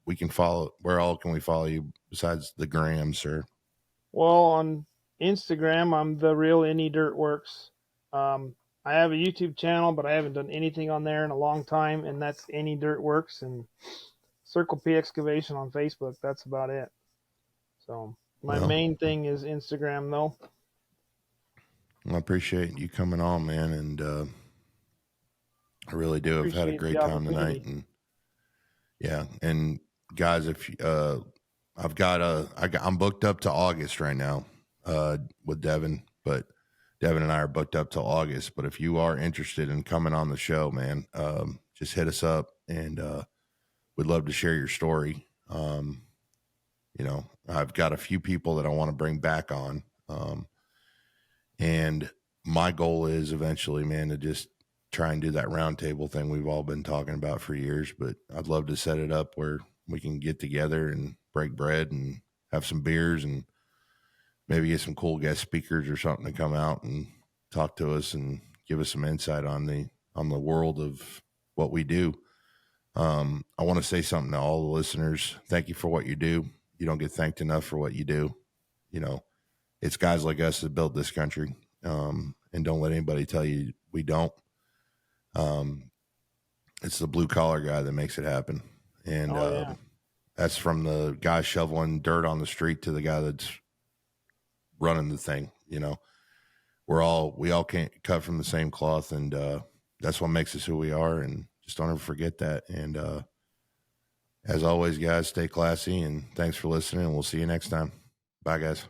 We can follow. Where all can we follow you besides the gram, sir? Well, on Instagram, I'm the real Any Dirt Works. I have a YouTube channel, but I haven't done anything on there in a long time, and that's Any Dirt Works. And Circle P Excavation on Facebook. That's about it. So my main thing is Instagram, though. I appreciate you coming on, man, and I really do. I've had a great time tonight, and yeah, and guys, if I'm booked up to August right now with Devin, but Devin and I are booked up till August. But if you are interested in coming on the show, man, just hit us up, and we'd love to share your story. I've got a few people that I want to bring back on, and my goal is eventually, man, to just try and do that roundtable thing we've all been talking about for years. But I'd love to set it up where we can get together and break bread and have some beers and maybe get some cool guest speakers or something to come out and talk to us and give us some insight on the world of what we do. I want to say something to all the listeners. Thank you for what you do. You don't get thanked enough for what you do. It's guys like us that built this country. And don't let anybody tell you we don't. It's the blue collar guy that makes it happen. And that's from the guy shoveling dirt on the street to the guy that's running the thing. We all can't cut from the same cloth, and that's what makes us who we are. And just don't ever forget that. And as always, guys, stay classy, and thanks for listening. And we'll see you next time. Bye, guys.